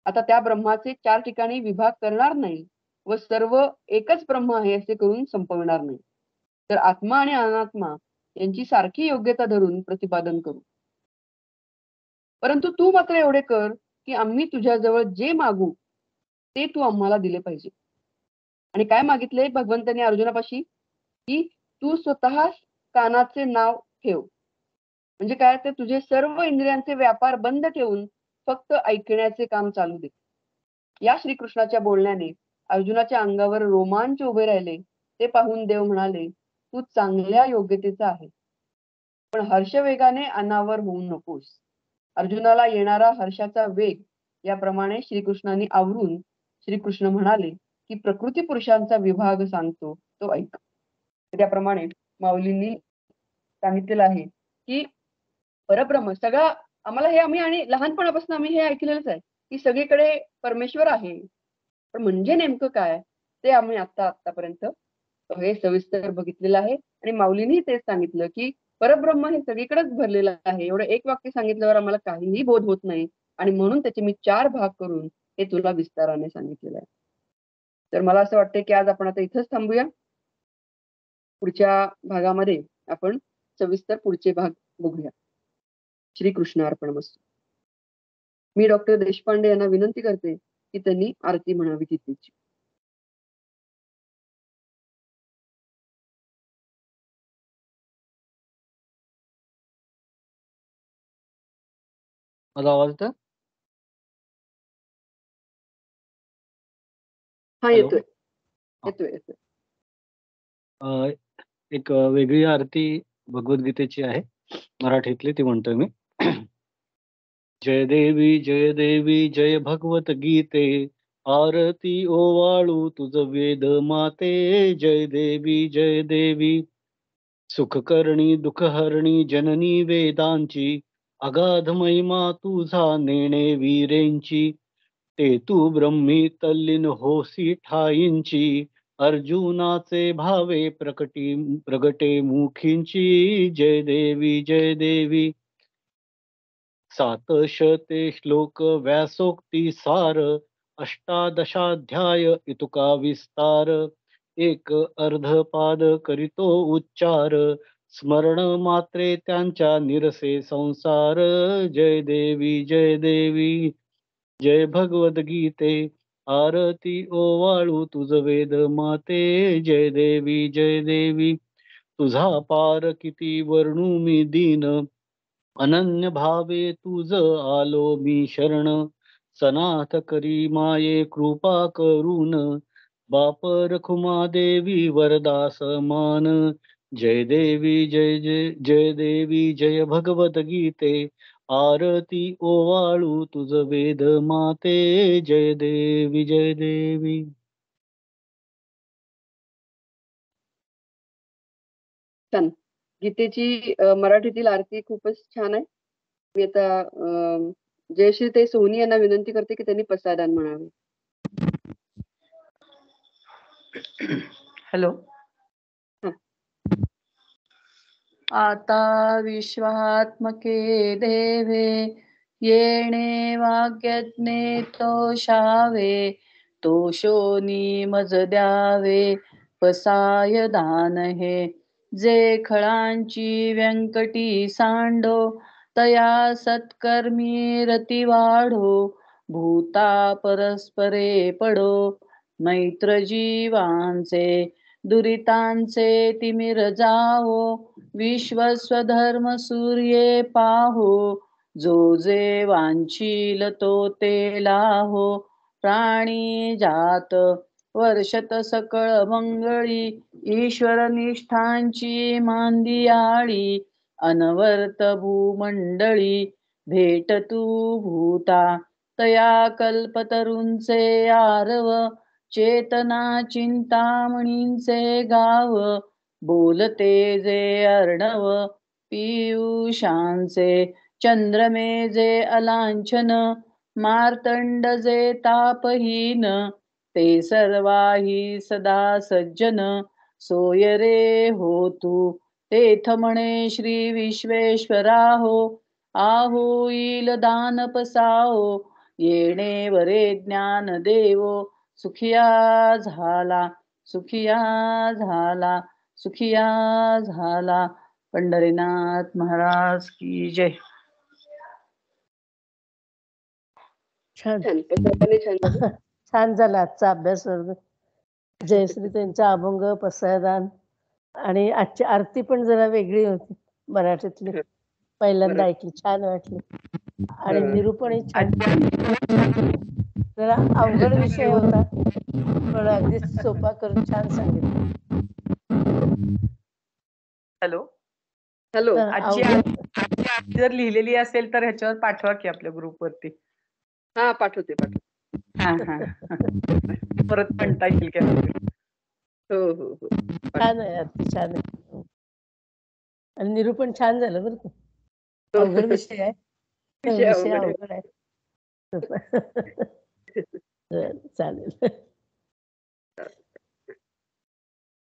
आता त्या ब्रह्माचे 4 ठिकाणी विभाग करणार नाही व सर्व एकच ब्रह्म आहे असे करून संपविणार नाही. तर आत्मा आणि अनात्मा यांची सारखी योग्यता धरून प्रतिपादन करू. परंतु तू मात्र एवढे कर की आम्ही तुझ्याजवळ जे मागू ते तू आम्हाला दिले पाहिजे. आणि काय मागितले भगवंतांनी अर्जुनापाशी, की तू स्वतः कानाचे नाव ठेव. म्हणजे काय, ते तुझे सर्व इंद्रियांचे व्यापार बंद ठेवून फक्त ऐकण्याचे काम चालू दे. या श्रीकृष्णाच्या बोलण्याने अर्जुनाच्या अंगावर रोमांच उभे राहिले. ते पाहून देव म्हणाले, तू चांगल्या योग्यतेचा आहे, पण हर्षवेगाने अनावर होऊ नकोस. अर्जुनाला येणारा हर्षाचा वेग याप्रमाणे श्रीकृष्णाने आवरून श्रीकृष्ण म्हणाले की प्रकृती पुरुषांचा विभाग सांगतो तो ऐक. त्याप्रमाणे माऊलींनी सांगितलेलं आहे की परब्रह्म सगळा आम्हाला हे आम्ही आणि लहानपणापासून आम्ही हे ऐकलेलंच आहे की सगळीकडे परमेश्वर आहे, पण म्हणजे नेमकं काय ते आम्ही आतापर्यंत हे सविस्तर बघितलेलं आहे. आणि माऊलींनी तेच सांगितलं की परब्रह्म हे सगळीकडेच भरलेलं आहे. एवढं एक वाक्य सांगितल्यावर आम्हाला काहीही बोध होत नाही आणि म्हणून त्याचे मी 4 भाग करून हे तुला विस्ताराने सांगितलेलं आहे. तर मला असं वाटतं की आज आपण आता इथंच थांबूया. पुढच्या भागामध्ये आपण सविस्तर पुढचे भाग बघूया. श्रीकृष्ण अर्पणमस्तु. मी डॉक्टर देशपांडे यांना विनंती करते की त्यांनी आरती म्हणावी गीतेची. माझा आवाज येतोय? हा, हॅलो. येतोय येतोय येतोय. एक वेगळी आरती भगवद्गीतेची आहे, मराठीतली, ती म्हणतोय मी. जय देवी जय भगवत गीते, आरती ओवाळू तुझ वेद माते. जय देवी सुखकरणी दुःखहरणी जननी वेदांची, अगाध महिमा तुझा नेणे वीरेंची. ते तू ब्रह्मी तल्लीन होसी ठाईंची, अर्जुनाचे भावे प्रगटे मुखींची. जय देवी 700 श्लोक व्यासोक्ती सार, 18 इतुका विस्तार. एक अर्धपाद करीतो उच्चार, स्मरण मात्रे त्यांच्या निरसे संसार. जय देवी जय भगवद गीते, आरती ओवाळू तुझ वेद माते. जय देवी तुझा पार किती वर्णू मी दीन, अनन्य भावे तुझ आलो मी शरण. सनाथ करी माये कृपा करून, बाप रखुमा देवी वरदास मान. जय देवी जय भगवत गीते, आरती ओवाळू तुझ वेद माते. जय देवी. छान. गीतेची मराठीतील आरती खूपच छान आहे. मी आता जयश्री ते सोनी यांना विनंती करते की त्यांनी पसायदान म्हणावे. हॅलो. आता विश्वात्मके देवे, येणे वाग्यज्ञे तोषावे. तोषोनी मज द्यावे पसाय दान हे, जे खळांची व्यंकटी सांडो तया सत्कर्मी रती वाढो, भूता परस्परे पडो. मैत्र जीवांचे दुरितांचे तिमिर जावो, विश्वस्वधर्म सूर्ये पाहो. जो जे वांछील तो ते लाहो, प्राणी जात वर्षत सकळ मंगळी. ईश्वर निष्ठांची मांदियाळी, अनवर्त भूमंडळी. भेट तू भूता तया कल्पतरूंचे आरव, चेतना चिंतामणींचे गाव. बोलते जे अर्णव पियुषांचे, चंद्रमे जे अलांछन. मार्तंड जे तापहीन, ते सर्वाही सदा सज्जन. सोय रे हो तू तेथ म्हणे श्री विश्वेश्वरा हो. आहोईल दान पसाओ, येणे वरे ज्ञान देवो. सुखिया झाला, सुखिया झाला, सुखिया झाला. पंढरीनाथ महाराज की जय. छान छान सर्वांनी छान झालं. छान झाला आजचा अभ्यास वर्ग. जयश्री त्यांचा अभंग पसायदान आणि आजची आरती पण जरा वेगळी होती मराठीतली. पहिल्यांदा बरं. ऐकली, छान वाटली. आणि हं. निरूपणही छान. जरा अवघड विषय होता पण अगदी सोपा करून छान सांगितलं. Hello, hello. आजची आरती जर लिहिलेली असेल तर ह्याच्यावर पाठवा की आपल्या ग्रुपवरती. हा पाठवते पाठवते. हा हा परत म्हणता येईल का? हो हो हो. छान आहे आरती, छान आहे. आणि निरूपण छान झालं बरं का. हो. अवघड विषय आहे, विषय विषय अवघड आहे. अवघड आहे. चालेल.